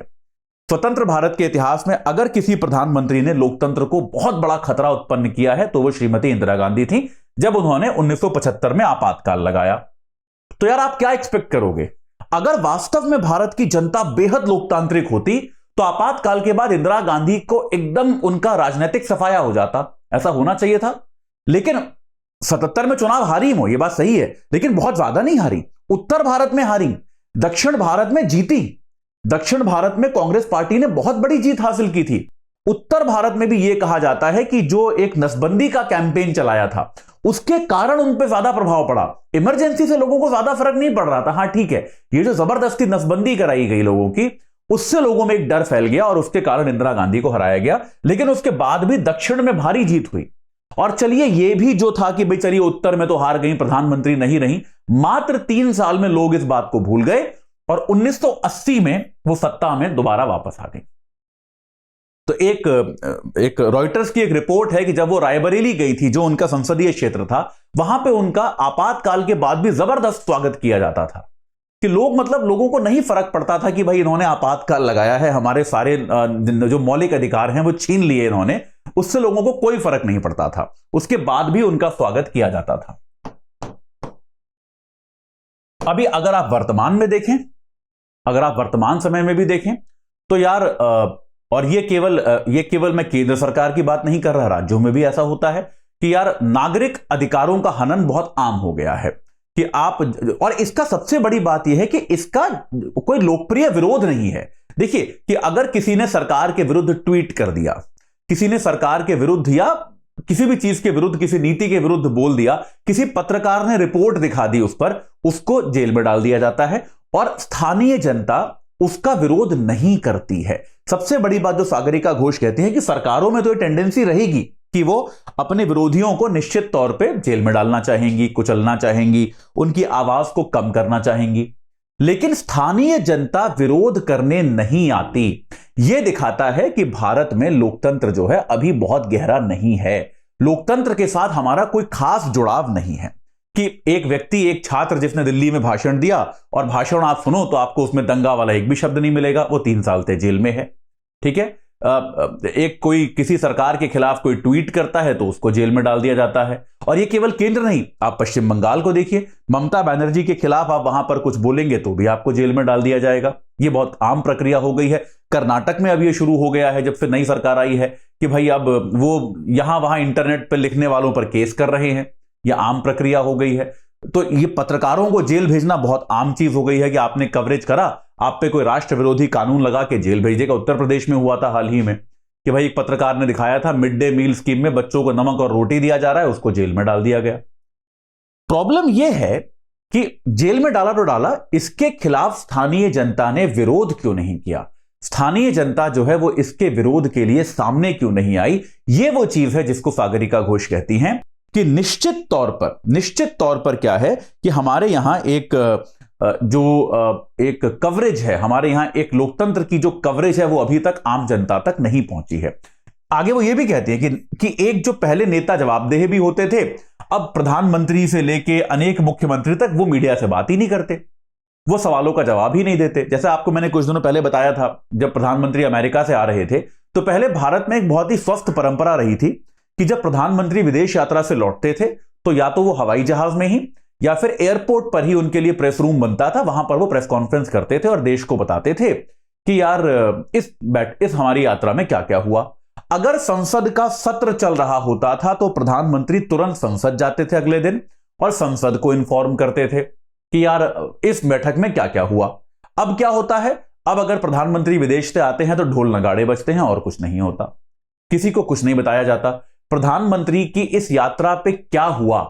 स्वतंत्र भारत के इतिहास में अगर किसी प्रधानमंत्री ने लोकतंत्र को बहुत बड़ा खतरा उत्पन्न किया है तो वो श्रीमती इंदिरा गांधी थी, जब उन्होंने 1975 में आपातकाल लगाया। तो यार आप क्या एक्सपेक्ट करोगे? अगर वास्तव में भारत की जनता बेहद लोकतांत्रिक होती तो आपातकाल के बाद इंदिरा गांधी को एकदम उनका राजनीतिक सफाया हो जाता, ऐसा होना चाहिए था। लेकिन 77 में चुनाव हारी हो, यह बात सही है, लेकिन बहुत ज्यादा नहीं हारी। उत्तर भारत में हारी, दक्षिण भारत में जीती। दक्षिण भारत में कांग्रेस पार्टी ने बहुत बड़ी जीत हासिल की थी। उत्तर भारत में भी यह कहा जाता है कि जो एक नसबंदी का कैंपेन चलाया था उसके कारण उन पर ज्यादा प्रभाव पड़ा। इमरजेंसी से लोगों को ज्यादा फर्क नहीं पड़ रहा था। हाँ ठीक है, ये जो जबरदस्ती नसबंदी कराई गई लोगों की, उससे लोगों में एक डर फैल गया और उसके कारण इंदिरा गांधी को हराया गया। लेकिन उसके बाद भी दक्षिण में भारी जीत हुई। और चलिए ये भी जो था कि भाई चलिए उत्तर में तो हार गई, प्रधानमंत्री नहीं रही, मात्र 3 साल में लोग इस बात को भूल गए और 1980 में वो सत्ता में दोबारा वापस आ गई। तो एक रॉयटर्स की एक रिपोर्ट है कि जब वो रायबरेली गई थी, जो उनका संसदीय क्षेत्र था, वहां पे उनका आपातकाल के बाद भी जबरदस्त स्वागत किया जाता था। कि लोग मतलब लोगों को नहीं फर्क पड़ता था कि भाई इन्होंने आपातकाल लगाया है, हमारे सारे जो मौलिक अधिकार हैं वो छीन लिए इन्होंने, उससे लोगों को कोई फर्क नहीं पड़ता था। उसके बाद भी उनका स्वागत किया जाता था। अभी अगर आप वर्तमान में देखें, अगर आप वर्तमान समय में भी देखें तो यार और ये केवल मैं केंद्र सरकार की बात नहीं कर रहा, राज्यों में भी ऐसा होता है कि यार नागरिक अधिकारों का हनन बहुत आम हो गया है कि आप, और इसका सबसे बड़ी बात यह है कि इसका कोई लोकप्रिय विरोध नहीं है। देखिए कि अगर किसी ने सरकार के विरुद्ध ट्वीट कर दिया, किसी ने सरकार के विरुद्ध या किसी भी चीज के विरुद्ध, किसी नीति के विरुद्ध बोल दिया, किसी पत्रकार ने रिपोर्ट दिखा दी उस पर, उसको जेल में डाल दिया जाता है और स्थानीय जनता उसका विरोध नहीं करती है। सबसे बड़ी बात जो सागरिका घोष कहती है कि सरकारों में तो ये टेंडेंसी रहेगी कि वो अपने विरोधियों को निश्चित तौर पे जेल में डालना चाहेंगी, कुचलना चाहेंगी, उनकी आवाज को कम करना चाहेंगी, लेकिन स्थानीय जनता विरोध करने नहीं आती। यह दिखाता है कि भारत में लोकतंत्र जो है अभी बहुत गहरा नहीं है। लोकतंत्र के साथ हमारा कोई खास जुड़ाव नहीं है कि एक व्यक्ति, एक छात्र जिसने दिल्ली में भाषण दिया और भाषण आप सुनो तो आपको उसमें दंगा वाला एक भी शब्द नहीं मिलेगा, वो 3 साल से जेल में है। ठीक है, एक कोई किसी सरकार के खिलाफ कोई ट्वीट करता है तो उसको जेल में डाल दिया जाता है। और ये केवल केंद्र नहीं, आप पश्चिम बंगाल को देखिए, ममता बनर्जी के खिलाफ आप वहां पर कुछ बोलेंगे तो भी आपको जेल में डाल दिया जाएगा। ये बहुत आम प्रक्रिया हो गई है। कर्नाटक में अब ये शुरू हो गया है जब से नई सरकार आई है कि भाई अब वो यहां वहां इंटरनेट पर लिखने वालों पर केस कर रहे हैं। यह आम प्रक्रिया हो गई है। तो ये पत्रकारों को जेल भेजना बहुत आम चीज हो गई है कि आपने कवरेज करा, आप पे कोई राष्ट्र विरोधी कानून लगा के जेल भेज देगा। उत्तर प्रदेश में हुआ था हाल ही में कि भाई एक पत्रकार ने दिखाया था मिड डे मील स्कीम में बच्चों को नमक और रोटी दिया जा रहा है, उसको जेल में डाल दिया गया। प्रॉब्लम यह है कि जेल में डाला तो डाला, इसके खिलाफ स्थानीय जनता ने विरोध क्यों नहीं किया? स्थानीय जनता जो है वो इसके विरोध के लिए सामने क्यों नहीं आई? ये वो चीज है जिसको सागरिका घोष कहती हैं कि निश्चित तौर पर क्या है कि हमारे यहां एक एक कवरेज है, हमारे यहां एक लोकतंत्र की जो कवरेज है वो अभी तक आम जनता तक नहीं पहुंची है। आगे वो ये भी कहती है कि एक जो पहले नेता जवाबदेह भी होते थे, अब प्रधानमंत्री से लेके अनेक मुख्यमंत्री तक वो मीडिया से बात ही नहीं करते, वो सवालों का जवाब ही नहीं देते। जैसे आपको मैंने कुछ दिनों पहले बताया था, जब प्रधानमंत्री अमेरिका से आ रहे थे तो पहले भारत में एक बहुत ही स्वस्थ परंपरा रही थी कि जब प्रधानमंत्री विदेश यात्रा से लौटते थे तो या तो वो हवाई जहाज में ही या फिर एयरपोर्ट पर ही उनके लिए प्रेस रूम बनता था, वहां पर वो प्रेस कॉन्फ्रेंस करते थे और देश को बताते थे कि यार इस हमारी यात्रा में क्या क्या हुआ। अगर संसद का सत्र चल रहा होता था तो प्रधानमंत्री तुरंत संसद जाते थे अगले दिन और संसद को इन्फॉर्म करते थे कि यार इस बैठक में क्या क्या हुआ। अब क्या होता है, अब अगर प्रधानमंत्री विदेश से आते हैं तो ढोल नगाड़े बजते हैं और कुछ नहीं होता, किसी को कुछ नहीं बताया जाता। प्रधानमंत्री की इस यात्रा पे क्या हुआ,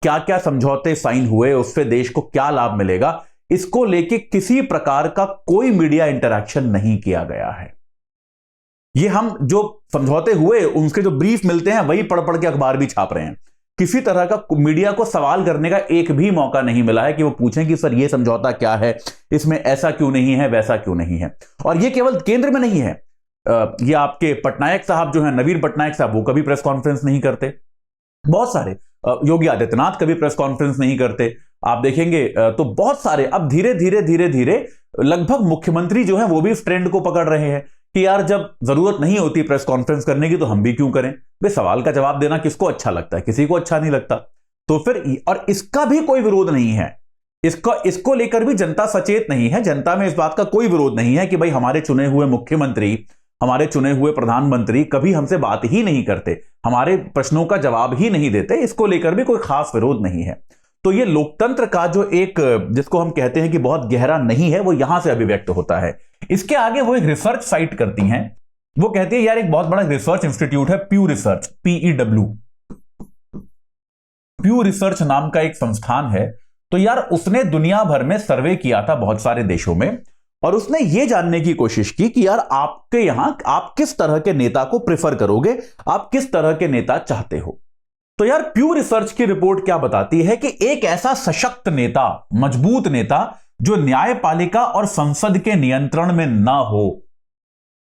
क्या क्या समझौते साइन हुए, उससे देश को क्या लाभ मिलेगा, इसको लेके किसी प्रकार का कोई मीडिया इंटरैक्शन नहीं किया गया है। ये हम जो समझौते हुए उनके जो ब्रीफ मिलते हैं वही पढ़ पढ़ के अखबार भी छाप रहे हैं। किसी तरह का मीडिया को सवाल करने का एक भी मौका नहीं मिला है कि वो पूछें कि सर ये समझौता क्या है, इसमें ऐसा क्यों नहीं है, वैसा क्यों नहीं है। और ये केवल केंद्र में नहीं है, ये आपके पटनायक साहब जो हैं, नवीन पटनायक साहब, वो कभी प्रेस कॉन्फ्रेंस नहीं करते। बहुत सारे, योगी आदित्यनाथ कभी प्रेस कॉन्फ्रेंस नहीं करते। आप देखेंगे तो बहुत सारे अब धीरे धीरे लगभग मुख्यमंत्री जो हैं वो भी इस ट्रेंड को पकड़ रहे हैं कि यार जब जरूरत नहीं होती प्रेस कॉन्फ्रेंस करने की तो हम भी क्यों करें। वे सवाल का जवाब देना किसको अच्छा लगता है, किसी को अच्छा नहीं लगता। तो फिर, और इसका भी कोई विरोध नहीं है, इसको लेकर भी जनता सचेत नहीं है। जनता में इस बात का कोई विरोध नहीं है कि भाई हमारे चुने हुए मुख्यमंत्री, हमारे चुने हुए प्रधानमंत्री कभी हमसे बात ही नहीं करते, हमारे प्रश्नों का जवाब ही नहीं देते। इसको लेकर भी कोई खास विरोध नहीं है। तो ये लोकतंत्र का जो एक, जिसको हम कहते हैं कि बहुत गहरा नहीं है, वो यहां से अभिव्यक्त होता है। इसके आगे वो एक रिसर्च साइट करती हैं, वो कहती है यार एक बहुत बड़ा रिसर्च इंस्टीट्यूट है, प्यू रिसर्च, PEW, प्यू रिसर्च नाम का एक संस्थान है। तो यार उसने दुनिया भर में सर्वे किया था बहुत सारे देशों में, और उसने ये जानने की कोशिश की कि यार आपके यहां आप किस तरह के नेता को प्रेफर करोगे, आप किस तरह के नेता चाहते हो। तो यार प्यू रिसर्च की रिपोर्ट क्या बताती है कि एक ऐसा सशक्त नेता, मजबूत नेता जो न्यायपालिका और संसद के नियंत्रण में ना हो,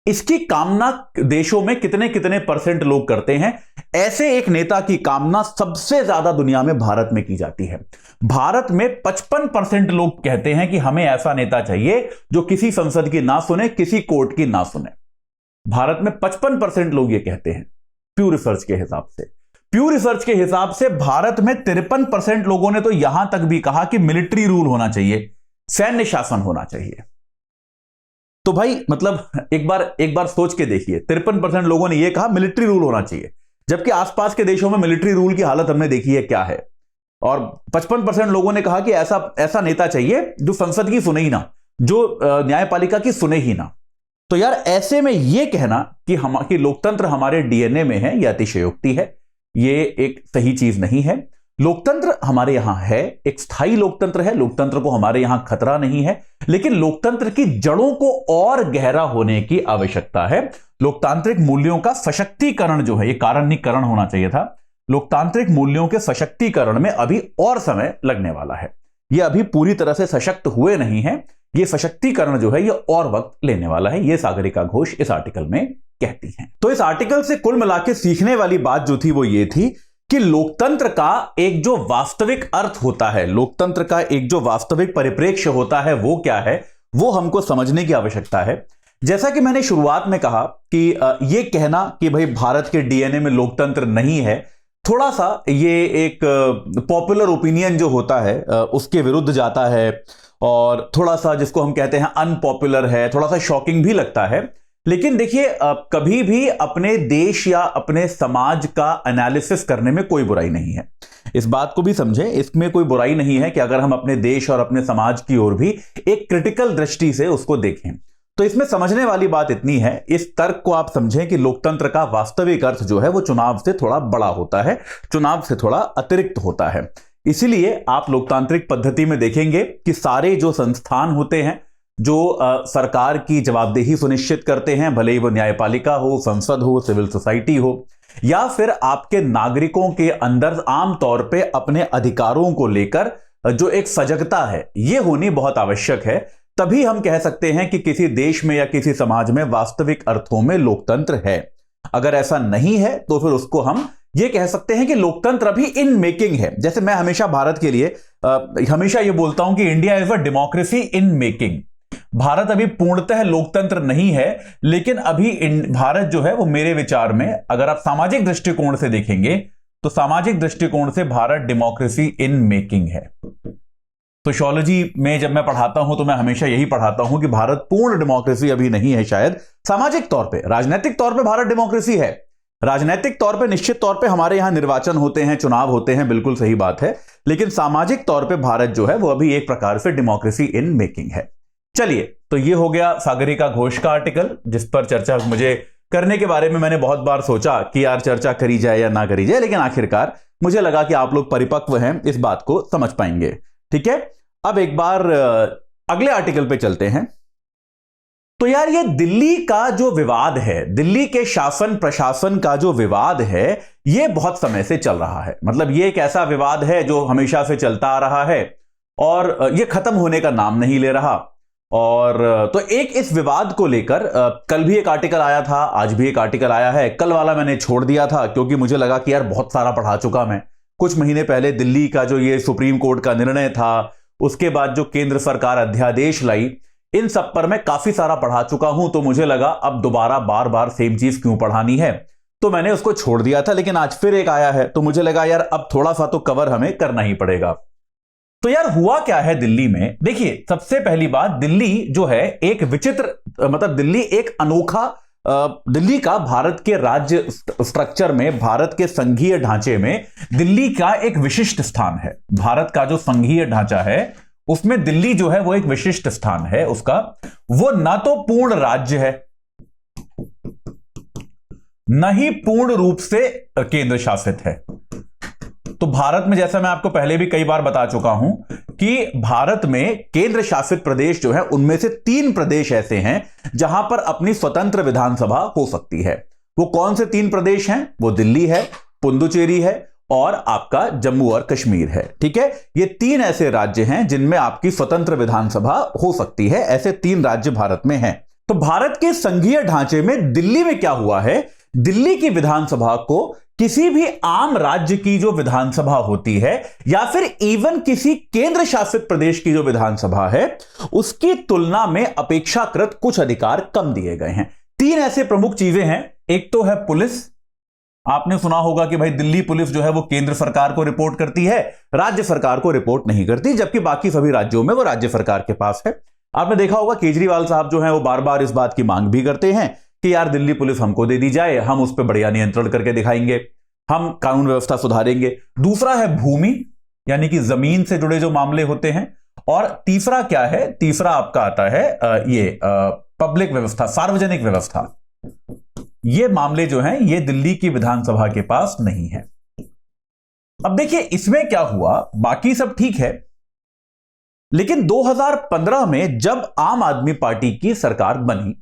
इसकी कामना देशों में कितने कितने परसेंट लोग करते हैं? ऐसे एक नेता की कामना सबसे ज्यादा दुनिया में भारत में की जाती है। भारत में 55% लोग कहते हैं कि हमें ऐसा नेता चाहिए जो किसी संसद की ना सुने, किसी कोर्ट की ना सुने। भारत में 55% लोग ये कहते हैं, प्यू रिसर्च के हिसाब से। प्यू रिसर्च के हिसाब से भारत में 53% लोगों ने तो यहां तक भी कहा कि मिलिट्री रूल होना चाहिए, सैन्य शासन होना चाहिए। तो भाई मतलब एक बार सोच के देखिए, 53% लोगों ने यह कहा मिलिट्री रूल होना चाहिए, जबकि आसपास के देशों में मिलिट्री रूल की हालत हमने देखी है क्या है। और 55% लोगों ने कहा कि ऐसा नेता चाहिए जो संसद की सुने ही ना, जो न्यायपालिका की सुने ही ना। तो यार ऐसे में यह कहना कि लोकतंत्र हमारे डीएनए में है, यह अतिशयोक्ति है, यह एक सही चीज नहीं है। लोकतंत्र हमारे यहां है, एक स्थायी लोकतंत्र है, लोकतंत्र को हमारे यहां खतरा नहीं है, लेकिन लोकतंत्र की जड़ों को और गहरा होने की आवश्यकता है। लोकतांत्रिक मूल्यों का सशक्तिकरण जो है, यह कारणीकरण होना चाहिए था, लोकतांत्रिक मूल्यों के सशक्तिकरण में अभी और समय लगने वाला है। यह अभी पूरी तरह से सशक्त हुए नहीं है, यह सशक्तिकरण जो है यह और वक्त लेने वाला है, यह सागरिका घोष इस आर्टिकल में कहती हैं। तो इस आर्टिकल से कुल मिलाकर सीखने वाली बात जो थी वो ये थी कि लोकतंत्र का एक जो वास्तविक अर्थ होता है, लोकतंत्र का एक जो वास्तविक परिप्रेक्ष्य होता है वो क्या है, वो हमको समझने की आवश्यकता है। जैसा कि मैंने शुरुआत में कहा कि ये कहना कि भाई भारत के डीएनए में लोकतंत्र नहीं है, थोड़ा सा ये एक पॉपुलर ओपिनियन जो होता है उसके विरुद्ध जाता है, और थोड़ा सा जिसको हम कहते हैं अनपॉपुलर है, थोड़ा सा शॉकिंग भी लगता है। लेकिन देखिए कभी भी अपने देश या अपने समाज का एनालिसिस करने में कोई बुराई नहीं है, इस बात को भी समझें। इसमें कोई बुराई नहीं है कि अगर हम अपने देश और अपने समाज की ओर भी एक क्रिटिकल दृष्टि से उसको देखें। तो इसमें समझने वाली बात इतनी है, इस तर्क को आप समझें कि लोकतंत्र का वास्तविक अर्थ जो है वो चुनाव से थोड़ा बड़ा होता है, चुनाव से थोड़ा अतिरिक्त होता है। इसीलिए आप लोकतांत्रिक पद्धति में देखेंगे कि सारे जो संस्थान होते हैं जो सरकार की जवाबदेही सुनिश्चित करते हैं, भले ही वो न्यायपालिका हो, संसद हो, सिविल सोसाइटी हो, या फिर आपके नागरिकों के अंदर आमतौर पे अपने अधिकारों को लेकर जो एक सजगता है, ये होनी बहुत आवश्यक है। तभी हम कह सकते हैं कि किसी देश में या किसी समाज में वास्तविक अर्थों में लोकतंत्र है। अगर ऐसा नहीं है तो फिर उसको हम ये कह सकते हैं कि लोकतंत्र अभी इन मेकिंग है। जैसे मैं हमेशा भारत के लिए हमेशा ये बोलता हूं कि India is a democracy in making. Bharat अभी पूर्णतः लोकतंत्र नहीं है, लेकिन अभी भारत जो है वो मेरे विचार में, अगर आप सामाजिक दृष्टिकोण से देखेंगे तो सामाजिक दृष्टिकोण से भारत डेमोक्रेसी इन मेकिंग है। सोशियोलॉजी में जब मैं पढ़ाता हूं तो मैं हमेशा यही पढ़ाता हूं कि भारत पूर्ण डेमोक्रेसी अभी नहीं है शायद सामाजिक तौर पे। राजनीतिक तौर पे भारत डेमोक्रेसी है, राजनीतिक तौर पे निश्चित तौर पे हमारे यहां निर्वाचन होते हैं, चुनाव होते हैं, बिल्कुल सही बात है, लेकिन सामाजिक तौर पे भारत जो है वो अभी एक प्रकार से डेमोक्रेसी इन मेकिंग है। चलिए, तो ये हो गया सागरिका घोष का आर्टिकल, जिस पर चर्चा मुझे करने के बारे में मैंने बहुत बार सोचा कि यार चर्चा करी जाए या ना करी जाए, लेकिन आखिरकार मुझे लगा कि आप लोग परिपक्व हैं, इस बात को समझ पाएंगे। ठीक है, अब एक बार अगले आर्टिकल पे चलते हैं। तो यार ये दिल्ली का जो विवाद है, दिल्ली के शासन प्रशासन का जो विवाद है, ये बहुत समय से चल रहा है। मतलब ये एक ऐसा विवाद है जो हमेशा से चलता आ रहा है और ये खत्म होने का नाम नहीं ले रहा। और तो एक इस विवाद को लेकर कल भी एक आर्टिकल आया था, आज भी एक आर्टिकल आया है। कल वाला मैंने छोड़ दिया था क्योंकि मुझे लगा कि यार बहुत सारा पढ़ा चुका मैं। कुछ महीने पहले दिल्ली का जो ये सुप्रीम कोर्ट का निर्णय था, उसके बाद जो केंद्र सरकार अध्यादेश लाई, इन सब पर मैं काफी सारा पढ़ा चुका हूं। तो मुझे लगा अब दोबारा बार बार सेम चीज क्यों पढ़ानी है, तो मैंने उसको छोड़ दिया था। लेकिन आज फिर एक आया है तो मुझे लगा यार अब थोड़ा सा तो कवर हमें करना ही पड़ेगा। तो यार हुआ क्या है दिल्ली में? देखिए, सबसे पहली बात, दिल्ली जो है एक विचित्र, मतलब दिल्ली एक अनोखा, दिल्ली का भारत के राज्य स्ट्रक्चर में, भारत के संघीय ढांचे में दिल्ली का एक विशिष्ट स्थान है। भारत का जो संघीय ढांचा है उसमें दिल्ली जो है वो एक विशिष्ट स्थान है उसका। वो ना तो पूर्ण राज्य है, न ही पूर्ण रूप से केंद्र शासित है। तो भारत में, जैसा मैं आपको पहले भी कई बार बता चुका हूं कि भारत में केंद्र शासित प्रदेश जो है उनमें से 3 प्रदेश ऐसे हैं जहां पर अपनी स्वतंत्र विधानसभा हो सकती है। वो कौन से 3 प्रदेश हैं? वो दिल्ली है, पुडुचेरी है और आपका जम्मू और कश्मीर है। ठीक है, ये 3 ऐसे राज्य हैं जिनमें आपकी स्वतंत्र विधानसभा हो सकती है। ऐसे 3 राज्य भारत में हैं। तो भारत के संघीय ढांचे में दिल्ली में क्या हुआ है, दिल्ली की विधानसभा को किसी भी आम राज्य की जो विधानसभा होती है या फिर इवन किसी केंद्र शासित प्रदेश की जो विधानसभा है उसकी तुलना में अपेक्षाकृत कुछ अधिकार कम दिए गए हैं। 3 ऐसे प्रमुख चीजें हैं। एक तो है पुलिस। आपने सुना होगा कि भाई दिल्ली पुलिस जो है वो केंद्र सरकार को रिपोर्ट करती है, राज्य सरकार को रिपोर्ट नहीं करती, जबकि बाकी सभी राज्यों में वो राज्य सरकार के पास है। आपने देखा होगा केजरीवाल साहब जो है वो बार बार इस बात की मांग भी करते हैं कि यार दिल्ली पुलिस हमको दे दी जाए, हम उस पर बढ़िया नियंत्रण करके दिखाएंगे, हम कानून व्यवस्था सुधारेंगे। दूसरा है भूमि, यानी कि जमीन से जुड़े जो मामले होते हैं। और तीसरा क्या है, तीसरा आपका आता है ये पब्लिक व्यवस्था, सार्वजनिक व्यवस्था। ये मामले जो हैं ये दिल्ली की विधानसभा के पास नहीं है। अब देखिए इसमें क्या हुआ, बाकी सब ठीक है, लेकिन 2015 में जब आम आदमी पार्टी की सरकार बनी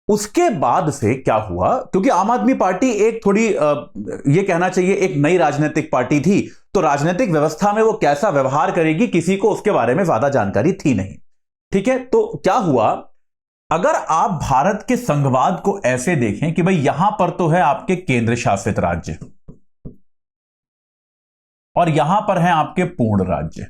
उसके बाद से क्या हुआ, क्योंकि आम आदमी पार्टी एक थोड़ी ये कहना चाहिए एक नई राजनीतिक पार्टी थी, तो राजनीतिक व्यवस्था में वो कैसा व्यवहार करेगी किसी को उसके बारे में ज्यादा जानकारी थी नहीं। ठीक है, तो क्या हुआ, अगर आप भारत के संघवाद को ऐसे देखें कि भाई यहां पर तो है आपके केंद्र शासित राज्य और यहां पर है आपके पूर्ण राज्य,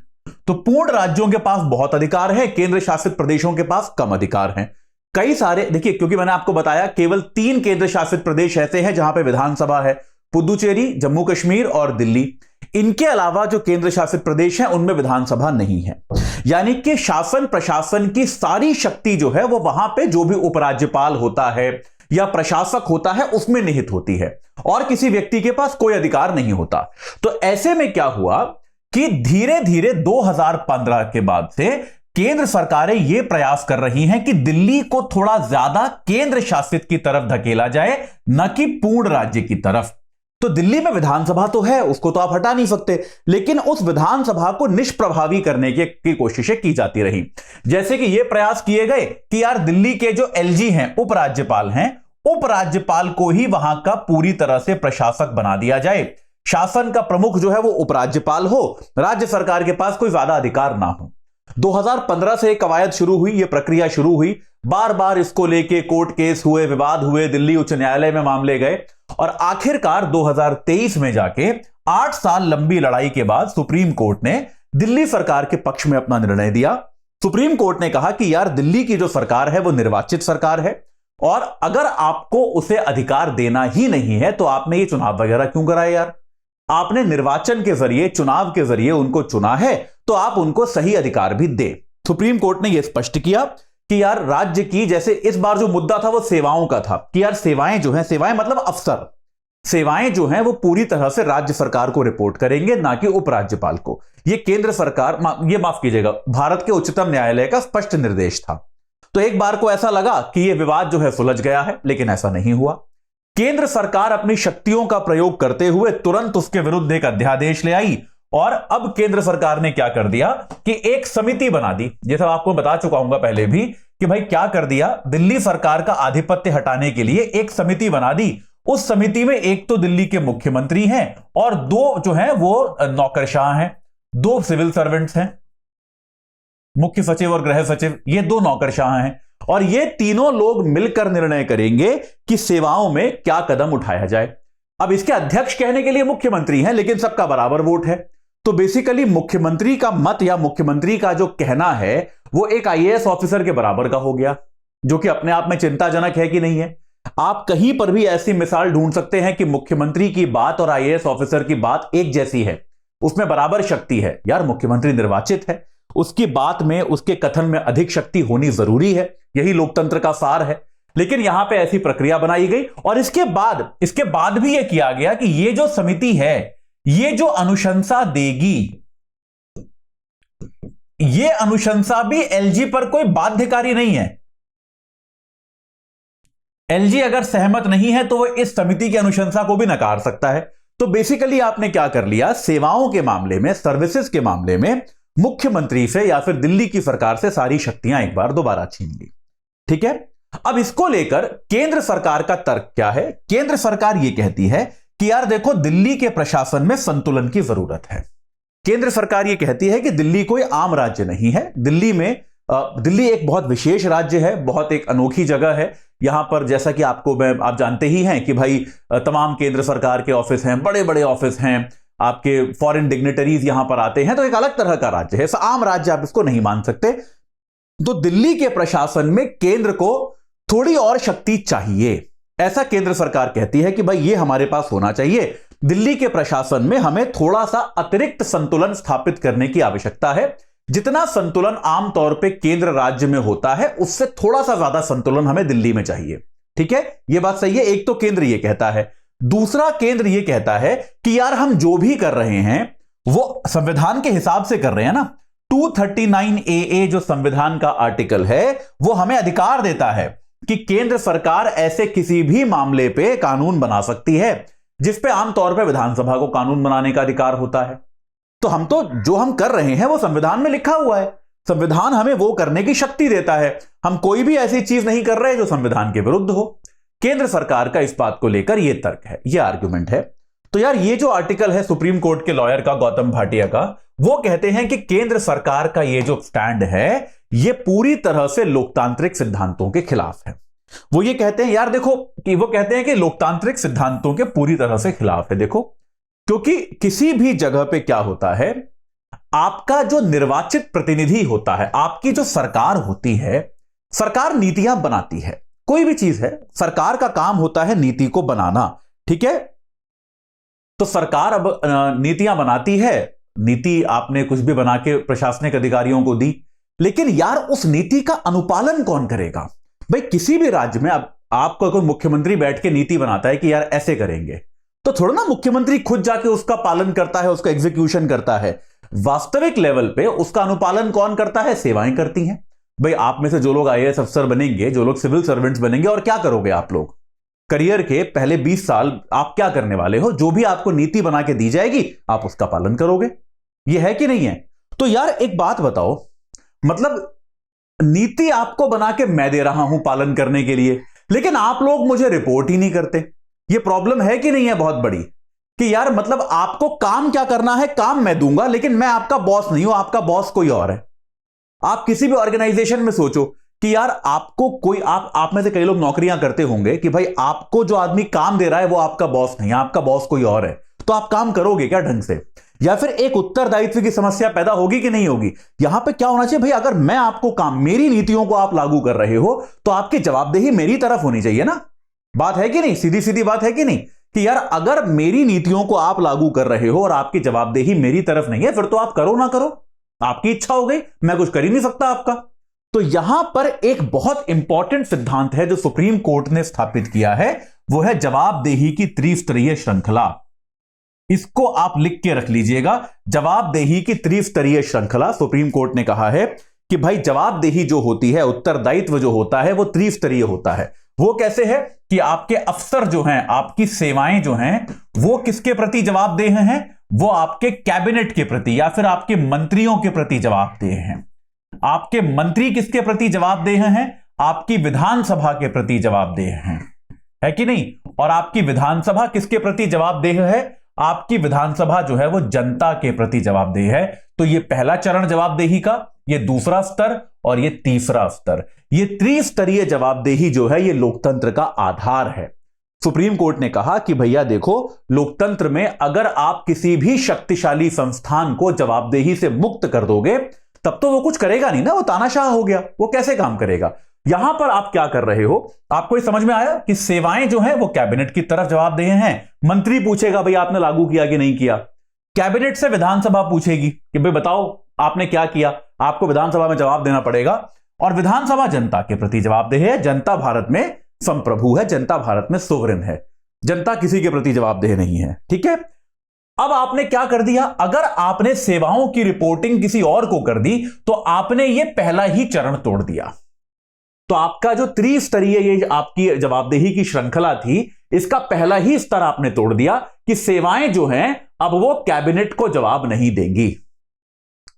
तो पूर्ण राज्यों के पास बहुत अधिकार है, केंद्र शासित प्रदेशों के पास कम अधिकार हैं। कई सारे देखिए, क्योंकि मैंने आपको बताया केवल 3 केंद्र शासित प्रदेश ऐसे हैं जहां पे विधानसभा है, पुदुचेरी, जम्मू कश्मीर और दिल्ली। इनके अलावा जो केंद्र शासित प्रदेश हैं उनमें विधानसभा नहीं है, यानी कि शासन प्रशासन की सारी शक्ति जो है वो वहां पे जो भी उपराज्यपाल होता है या प्रशासक होता है उसमें निहित होती है और किसी व्यक्ति के पास कोई अधिकार नहीं होता। तो ऐसे में क्या हुआ कि धीरे धीरे 2015 के बाद से केंद्र सरकारें यह प्रयास कर रही हैं कि दिल्ली को थोड़ा ज्यादा केंद्र शासित की तरफ धकेला जाए, न कि पूर्ण राज्य की तरफ। तो दिल्ली में विधानसभा तो है, उसको तो आप हटा नहीं सकते, लेकिन उस विधानसभा को निष्प्रभावी करने की कोशिशें की जाती रही। जैसे कि यह प्रयास किए गए कि यार दिल्ली के जो एलजी हैं, उपराज्यपाल हैं, उपराज्यपाल को ही वहां का पूरी तरह से प्रशासक बना दिया जाए, शासन का प्रमुख जो है वो उपराज्यपाल हो, राज्य सरकार के पास कोई ज्यादा अधिकार ना हो। 2015 से एक कवायद शुरू हुई, यह प्रक्रिया शुरू हुई, बार बार इसको लेके कोर्ट केस हुए, विवाद हुए, दिल्ली उच्च न्यायालय में मामले गए और आखिरकार 2023 में जाके 8 साल लंबी लड़ाई के बाद सुप्रीम कोर्ट ने दिल्ली सरकार के पक्ष में अपना निर्णय दिया। सुप्रीम कोर्ट ने कहा कि यार दिल्ली की जो सरकार है वो निर्वाचित सरकार है और अगर आपको उसे अधिकार देना ही नहीं है तो आपने ये चुनाव वगैरह क्यों कराए यार? आपने निर्वाचन के जरिए, चुनाव के जरिए उनको चुना है तो आप उनको सही अधिकार भी दे। सुप्रीम कोर्ट ने यह स्पष्ट किया कि यार राज्य की, जैसे इस बार जो मुद्दा था वो सेवाओं का था कि यार सेवाएं जो हैं, सेवाएं मतलब अफसर, सेवाएं जो हैं वो पूरी तरह से राज्य सरकार को रिपोर्ट करेंगे, ना कि उपराज्यपाल को। ये केंद्र सरकार, ये माफ कीजिएगा, भारत के उच्चतम न्यायालय का स्पष्ट निर्देश था। तो एक बार को ऐसा लगा कि यह विवाद जो है सुलझ गया है, लेकिन ऐसा नहीं हुआ। केंद्र सरकार अपनी शक्तियों का प्रयोग करते हुए तुरंत उसके विरुद्ध एक अध्यादेश ले आई और अब केंद्र सरकार ने क्या कर दिया कि एक समिति बना दी। जैसा आपको बता चुका हूं पहले भी कि भाई क्या कर दिया, दिल्ली सरकार का आधिपत्य हटाने के लिए एक समिति बना दी। उस समिति में एक तो दिल्ली के मुख्यमंत्री हैं और 2 जो हैं वो नौकरशाह हैं, 2 सिविल सर्वेंट्स हैं, मुख्य सचिव और गृह सचिव, ये 2 नौकरशाह हैं और ये तीनों लोग मिलकर निर्णय करेंगे कि सेवाओं में क्या कदम उठाया जाए। अब इसके अध्यक्ष कहने के लिए मुख्यमंत्री हैं, लेकिन सबका बराबर वोट है, तो बेसिकली मुख्यमंत्री का मत या मुख्यमंत्री का जो कहना है वो एक आईएएस ऑफिसर के बराबर का हो गया, जो कि अपने आप में चिंताजनक है कि नहीं है। आप कहीं पर भी ऐसी मिसाल ढूंढ सकते हैं कि मुख्यमंत्री की बात और आईएएस ऑफिसर की बात एक जैसी है, उसमें बराबर शक्ति है। यार मुख्यमंत्री निर्वाचित है, उसकी बात में, उसके कथन में अधिक शक्ति होनी जरूरी है, यही लोकतंत्र का सार है। लेकिन यहां पे ऐसी प्रक्रिया बनाई गई और इसके बाद भी यह किया गया कि ये जो समिति है ये जो अनुशंसा देगी, ये अनुशंसा भी एलजी पर कोई बाध्यकारी नहीं है। एलजी अगर सहमत नहीं है तो वह इस समिति की अनुशंसा को भी नकार सकता है। तो बेसिकली आपने क्या कर लिया, सेवाओं के मामले में, सर्विसेज के मामले में मुख्यमंत्री से या फिर दिल्ली की सरकार से सारी शक्तियां एक बार दोबारा छीन ली। ठीक है, अब इसको लेकर केंद्र सरकार का तर्क क्या है? केंद्र सरकार यह कहती है कि यार देखो दिल्ली के प्रशासन में संतुलन की जरूरत है। केंद्र सरकार यह कहती है कि दिल्ली कोई आम राज्य नहीं है, दिल्ली में दिल्ली एक बहुत विशेष राज्य है, बहुत एक अनोखी जगह है। यहां पर जैसा कि आप जानते ही हैं कि भाई तमाम केंद्र सरकार के ऑफिस हैं, बड़े बड़े ऑफिस हैं, आपके फॉरेन डिग्नेटरीज यहां पर आते हैं, तो एक अलग तरह का राज्य है, आम राज्य आप इसको नहीं मान सकते। तो दिल्ली के प्रशासन में केंद्र को थोड़ी और शक्ति चाहिए, ऐसा केंद्र सरकार कहती है कि भाई ये हमारे पास होना चाहिए। दिल्ली के प्रशासन में हमें थोड़ा सा अतिरिक्त संतुलन स्थापित करने की आवश्यकता है। जितना संतुलन आमतौर पे केंद्र राज्य में होता है उससे थोड़ा सा ज्यादा संतुलन हमें दिल्ली में चाहिए। ठीक है, यह बात सही है। एक तो केंद्र यह कहता है, दूसरा केंद्र यह कहता है कि यार हम जो भी कर रहे हैं वो संविधान के हिसाब से कर रहे हैं ना। 239AA जो संविधान का आर्टिकल है वो हमें अधिकार देता है कि केंद्र सरकार ऐसे किसी भी मामले पे कानून बना सकती है जिस पे आमतौर पे विधानसभा को कानून बनाने का अधिकार होता है। तो जो हम कर रहे हैं वो संविधान में लिखा हुआ है, संविधान हमें वो करने की शक्ति देता है। हम कोई भी ऐसी चीज नहीं कर रहे जो संविधान के विरुद्ध हो। केंद्र सरकार का इस बात को लेकर यह तर्क है, यह आर्गुमेंट है। तो यार ये जो आर्टिकल है सुप्रीम कोर्ट के लॉयर का, गौतम भाटिया का, वो कहते हैं कि केंद्र सरकार का ये जो स्टैंड है ये पूरी तरह से लोकतांत्रिक सिद्धांतों के खिलाफ है। वो ये कहते हैं यार देखो कि वो कहते हैं कि लोकतांत्रिक सिद्धांतों के पूरी तरह से खिलाफ है। देखो, क्योंकि किसी भी जगह पे क्या होता है, आपका जो निर्वाचित प्रतिनिधि होता है, आपकी जो सरकार होती है, सरकार नीतियां बनाती है। कोई भी चीज है, सरकार का काम होता है नीति को बनाना। ठीक है, तो सरकार अब नीतियां बनाती है। नीति आपने कुछ भी बना के प्रशासनिक अधिकारियों को दी, लेकिन यार उस नीति का अनुपालन कौन करेगा? भाई किसी भी राज्य में अब आपका कोई मुख्यमंत्री बैठ के नीति बनाता है कि यार ऐसे करेंगे, तो थोड़ा ना मुख्यमंत्री खुद जाके उसका पालन करता है, उसका एग्जीक्यूशन करता है। वास्तविक लेवल पे उसका अनुपालन कौन करता है? सेवाएं करती हैं। भाई आप में से जो लोग आईएएस अफसर बनेंगे, जो लोग सिविल सर्वेंट्स बनेंगे, और क्या करोगे आप लोग? करियर के पहले 20 साल आप क्या करने वाले हो? जो भी आपको नीति बना के दी जाएगी आप उसका पालन करोगे। यह है कि नहीं है? तो यार एक बात बताओ, मतलब नीति आपको बना के मैं दे रहा हूं पालन करने के लिए, लेकिन आप लोग मुझे रिपोर्ट ही नहीं करते। यह प्रॉब्लम है कि नहीं है बहुत बड़ी? कि यार मतलब आपको काम क्या करना है, काम मैं दूंगा, लेकिन मैं आपका बॉस नहीं हूं, आपका बॉस कोई और है। आप किसी भी ऑर्गेनाइजेशन में सोचो कि यार आपको कोई आप में से कई लोग नौकरियां करते होंगे कि भाई आपको जो आदमी काम दे रहा है वो आपका बॉस नहीं है, आपका बॉस कोई और है, तो आप काम करोगे क्या ढंग से? या फिर एक उत्तरदायित्व की समस्या पैदा होगी कि नहीं होगी? यहां पे क्या होना चाहिए भाई, अगर मैं आपको काम, मेरी नीतियों को आप लागू कर रहे हो तो आपकी जवाबदेही मेरी तरफ होनी चाहिए ना। बात है कि नहीं? सीधी सीधी बात है कि नहीं? कि यार अगर मेरी नीतियों को आप लागू कर रहे हो और आपकी जवाबदेही मेरी तरफ नहीं है, फिर तो आप करो ना करो, आपकी इच्छा हो गई, मैं कुछ कर ही नहीं सकता आपका। तो यहां पर एक बहुत इंपॉर्टेंट सिद्धांत है जो सुप्रीम कोर्ट ने स्थापित किया है, वो है जवाबदेही की त्रिस्तरीय श्रृंखला। इसको आप लिख के रख लीजिएगा, जवाबदेही की त्रिस्तरीय श्रृंखला। सुप्रीम कोर्ट ने कहा है कि भाई जवाबदेही जो होती है, उत्तरदायित्व जो होता है, वो त्रिस्तरीय होता है। वो कैसे है कि आपके अफसर जो हैं, आपकी सेवाएं जो हैं, वो किसके प्रति जवाबदेह हैं? वो आपके कैबिनेट के प्रति या फिर आपके मंत्रियों के प्रति जवाबदेह हैं। आपके मंत्री किसके प्रति जवाबदेह हैं? आपकी विधानसभा के प्रति जवाबदेह हैं, है कि नहीं? और आपकी विधानसभा किसके प्रति जवाबदेह है? आपकी विधानसभा जो है वो जनता के प्रति जवाबदेह है। तो ये पहला चरण जवाबदेही का, ये दूसरा स्तर और ये तीसरा स्तर। ये त्रिस्तरीय जवाबदेही जो है ये लोकतंत्र का आधार है। सुप्रीम कोर्ट ने कहा कि भैया देखो, लोकतंत्र में अगर आप किसी भी शक्तिशाली संस्थान को जवाबदेही से मुक्त कर दोगे तब तो वो कुछ करेगा नहीं ना, वो तानाशाह हो गया, वो कैसे काम करेगा? यहां पर आप क्या कर रहे हो? आपको ये समझ में आया कि सेवाएं जो हैं वो कैबिनेट की तरफ जवाबदेह हैं। मंत्री पूछेगा भाई आपने लागू किया कि नहीं किया। कैबिनेट से विधानसभा पूछेगी कि भाई बताओ आपने क्या किया, आपको विधानसभा में जवाब देना पड़ेगा। और विधानसभा जनता के प्रति जवाबदेह है। जनता भारत में संप्रभु है, जनता भारत में सोवरेन है, जनता किसी के प्रति जवाबदेह नहीं है। ठीक है, अब आपने क्या कर दिया? अगर आपने सेवाओं की रिपोर्टिंग किसी और को कर दी तो आपने ये पहला ही चरण तोड़ दिया। तो आपका जो त्रिस्तरीय ये आपकी जवाबदेही की श्रृंखला थी, इसका पहला ही स्तर आपने तोड़ दिया कि सेवाएं जो हैं अब वो कैबिनेट को जवाब नहीं देंगी।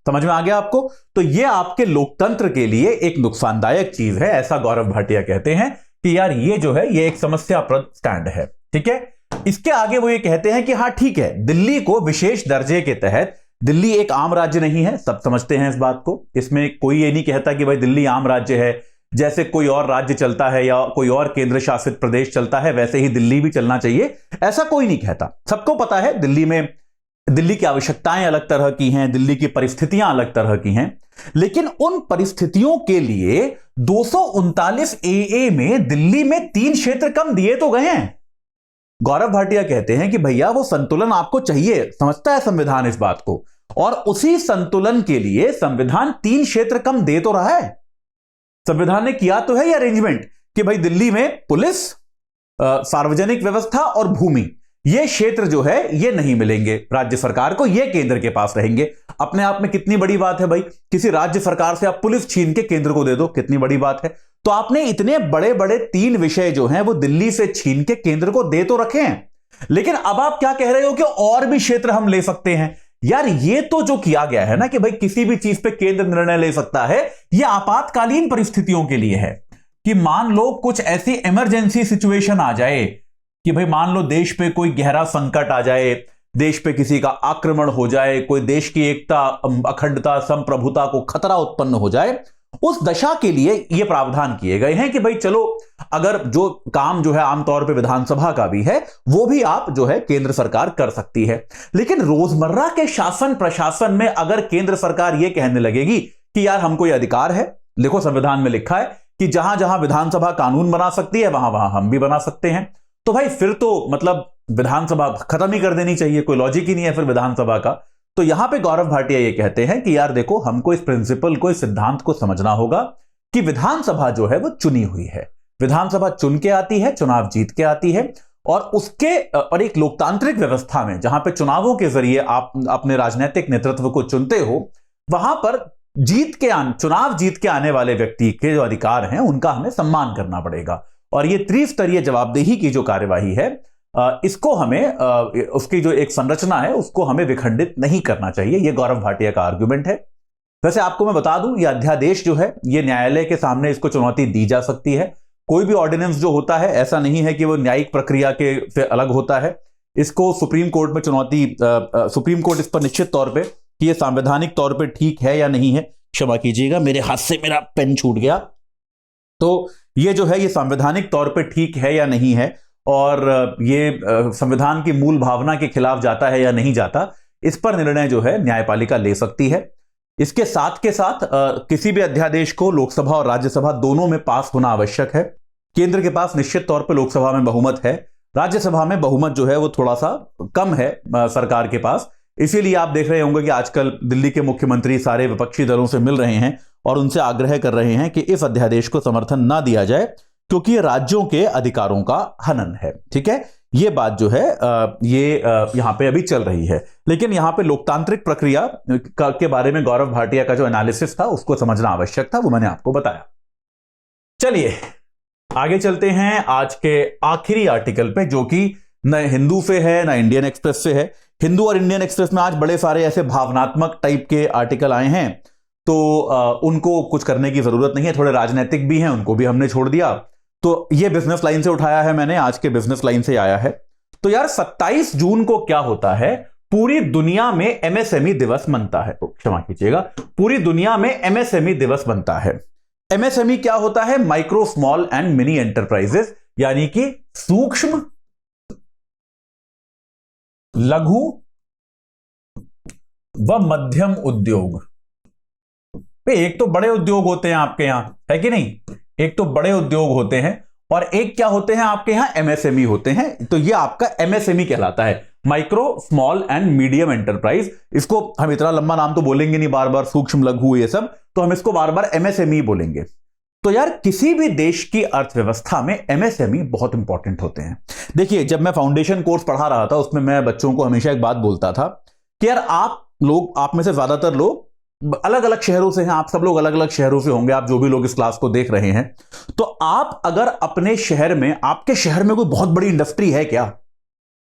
समझ में आ गया आपको? तो ये आपके लोकतंत्र के लिए एक नुकसानदायक चीज है, ऐसा गौरव भाटिया कहते हैं कि यार ये जो है ये एक समस्याप्रद स्टैंड है। ठीक है, इसके आगे वो ये कहते हैं कि हाँ ठीक है, दिल्ली को विशेष दर्जे के तहत दिल्ली एक आम राज्य नहीं है, सब समझते हैं इस बात को। इसमें कोई ये नहीं कहता कि भाई दिल्ली आम राज्य है, जैसे कोई और राज्य चलता है या कोई और केंद्र शासित प्रदेश चलता है वैसे ही दिल्ली भी चलना चाहिए, ऐसा कोई नहीं कहता। सबको पता है दिल्ली की आवश्यकताएं अलग तरह की हैं, दिल्ली की परिस्थितियां अलग तरह की हैं, लेकिन उन परिस्थितियों के लिए 239 ए में दिल्ली में 3 क्षेत्र कम दिए तो गए हैं। गौरव भाटिया कहते हैं कि भैया वो संतुलन आपको चाहिए, समझता है संविधान इस बात को, और उसी संतुलन के लिए संविधान 3 क्षेत्र कम दे तो रहा है। संविधान ने किया तो है ये अरेंजमेंट कि भाई दिल्ली में पुलिस, सार्वजनिक व्यवस्था और भूमि, ये क्षेत्र जो है ये नहीं मिलेंगे राज्य सरकार को, ये केंद्र के पास रहेंगे। अपने आप में कितनी बड़ी बात है भाई, किसी राज्य सरकार से आप पुलिस छीन के केंद्र को दे दो, कितनी बड़ी बात है। तो आपने इतने बड़े बड़े 3 विषय जो हैं वो दिल्ली से छीन के केंद्र को दे तो रखे हैं, लेकिन अब आप क्या कह रहे हो कि और भी क्षेत्र हम ले सकते हैं। यार ये तो जो किया गया है ना कि भाई किसी भी चीज पे केंद्र निर्णय ले सकता है, ये आपातकालीन परिस्थितियों के लिए है कि मान लो कुछ ऐसी इमरजेंसी सिचुएशन आ जाए कि भाई मान लो देश पे कोई गहरा संकट आ जाए, देश पे किसी का आक्रमण हो जाए, कोई देश की एकता, अखंडता, संप्रभुता को खतरा उत्पन्न हो जाए, उस दशा के लिए ये प्रावधान किए गए हैं कि भाई चलो अगर जो काम जो है आमतौर पे विधानसभा का भी है वो भी आप जो है केंद्र सरकार कर सकती है। लेकिन रोजमर्रा के शासन प्रशासन में अगर केंद्र सरकार ये कहने लगेगी कि यार हमको ये अधिकार है, देखो संविधान में लिखा है कि जहां जहां विधानसभा कानून बना सकती है वहां वहां हम भी बना सकते हैं, तो भाई फिर तो मतलब विधानसभा खत्म ही कर देनी चाहिए, कोई लॉजिक ही नहीं है फिर विधानसभा का। तो यहां पे गौरव भाटिया ये कहते हैं कि यार देखो हमको इस प्रिंसिपल को, इस सिद्धांत को समझना होगा कि विधानसभा जो है वो चुनी हुई है, विधानसभा चुन के आती है, चुनाव जीत के आती है, और एक लोकतांत्रिक व्यवस्था में जहां पे चुनावों के जरिए आप अपने राजनीतिक नेतृत्व को चुनते हो, वहां पर चुनाव जीत के आने वाले व्यक्ति के जो अधिकार हैं उनका हमें सम्मान करना पड़ेगा। और ये त्रिस्तरीय जवाबदेही की जो कार्यवाही है इसको हमें उसकी जो एक संरचना है उसको हमें विखंडित नहीं करना चाहिए, ये गौरव भाटिया का आर्गुमेंट है। वैसे आपको मैं बता दूं, ये अध्यादेश जो है ये न्यायालय के सामने इसको चुनौती दी जा सकती है। कोई भी ऑर्डिनेंस जो होता है ऐसा नहीं है कि वो न्यायिक प्रक्रिया के से अलग होता है, इसको सुप्रीम कोर्ट में सुप्रीम कोर्ट इस पर निश्चित तौर पर कि ये संवैधानिक तौर पर ठीक है या नहीं है, क्षमा कीजिएगा मेरे हाथ से मेरा पेन छूट गया, तो ये जो है ये संवैधानिक तौर पे ठीक है या नहीं है और ये संविधान की मूल भावना के खिलाफ जाता है या नहीं जाता, इस पर निर्णय जो है न्यायपालिका ले सकती है। इसके साथ के साथ किसी भी अध्यादेश को लोकसभा और राज्यसभा दोनों में पास होना आवश्यक है। केंद्र के पास निश्चित तौर पर लोकसभा में बहुमत है, राज्यसभा में बहुमत जो है वो थोड़ा सा कम है सरकार के पास। इसीलिए आप देख रहे होंगे कि आजकल दिल्ली के मुख्यमंत्री सारे विपक्षी दलों से मिल रहे हैं और उनसे आग्रह कर रहे हैं कि इस अध्यादेश को समर्थन ना दिया जाए क्योंकि ये राज्यों के अधिकारों का हनन है। ठीक है, ये बात जो है ये यहां पे अभी चल रही है, लेकिन यहां पे लोकतांत्रिक प्रक्रिया के बारे में गौरव भाटिया का जो एनालिसिस था उसको समझना आवश्यक था, वो मैंने आपको बताया। चलिए आगे चलते हैं आज के आखिरी आर्टिकल पे, जो कि न हिंदू से है न इंडियन एक्सप्रेस से है। हिंदू और इंडियन एक्सप्रेस में आज बड़े सारे ऐसे भावनात्मक टाइप के आर्टिकल आए हैं, तो उनको कुछ करने की जरूरत नहीं है, थोड़े राजनीतिक भी हैं, उनको भी हमने छोड़ दिया। तो ये बिजनेस लाइन से उठाया है मैंने, आज के बिजनेस लाइन से आया है। तो यार 27 जून को क्या होता है, पूरी दुनिया में एमएसएमई दिवस मनता है, क्षमा कीजिएगा, पूरी दुनिया में एमएसएमई दिवस बनता है। एमएसएमई क्या होता है? Micro small and mini enterprises, यानी कि सूक्ष्म, लघु व मध्यम उद्योग। एक तो बड़े उद्योग होते हैं आपके यहां, है कि नहीं, एक तो बड़े उद्योग होते हैं और एक क्या होते हैं आपके यहां, एमएसएमई होते हैं। तो ये आपका एमएसएमई कहलाता है, micro small and medium enterprise. इसको हम इतना लंबा नाम तो बोलेंगे नहीं बार बार, सूक्ष्म लघु ये सब, तो हम इसको बार बार एमएसएमई बोलेंगे। तो यार किसी भी देश की अर्थव्यवस्था में एमएसएमई बहुत इंपॉर्टेंट होते हैं। देखिए जब मैं फाउंडेशन कोर्स पढ़ा रहा था उसमें मैं बच्चों को हमेशा एक बात बोलता था कि यार आप में से ज्यादातर लोग अलग अलग शहरों से हैं, आप सब लोग अलग अलग शहरों से होंगे, आप जो भी लोग इस क्लास को देख रहे हैं। तो आप अगर अपने शहर में, आपके शहर में कोई बहुत बड़ी इंडस्ट्री है क्या?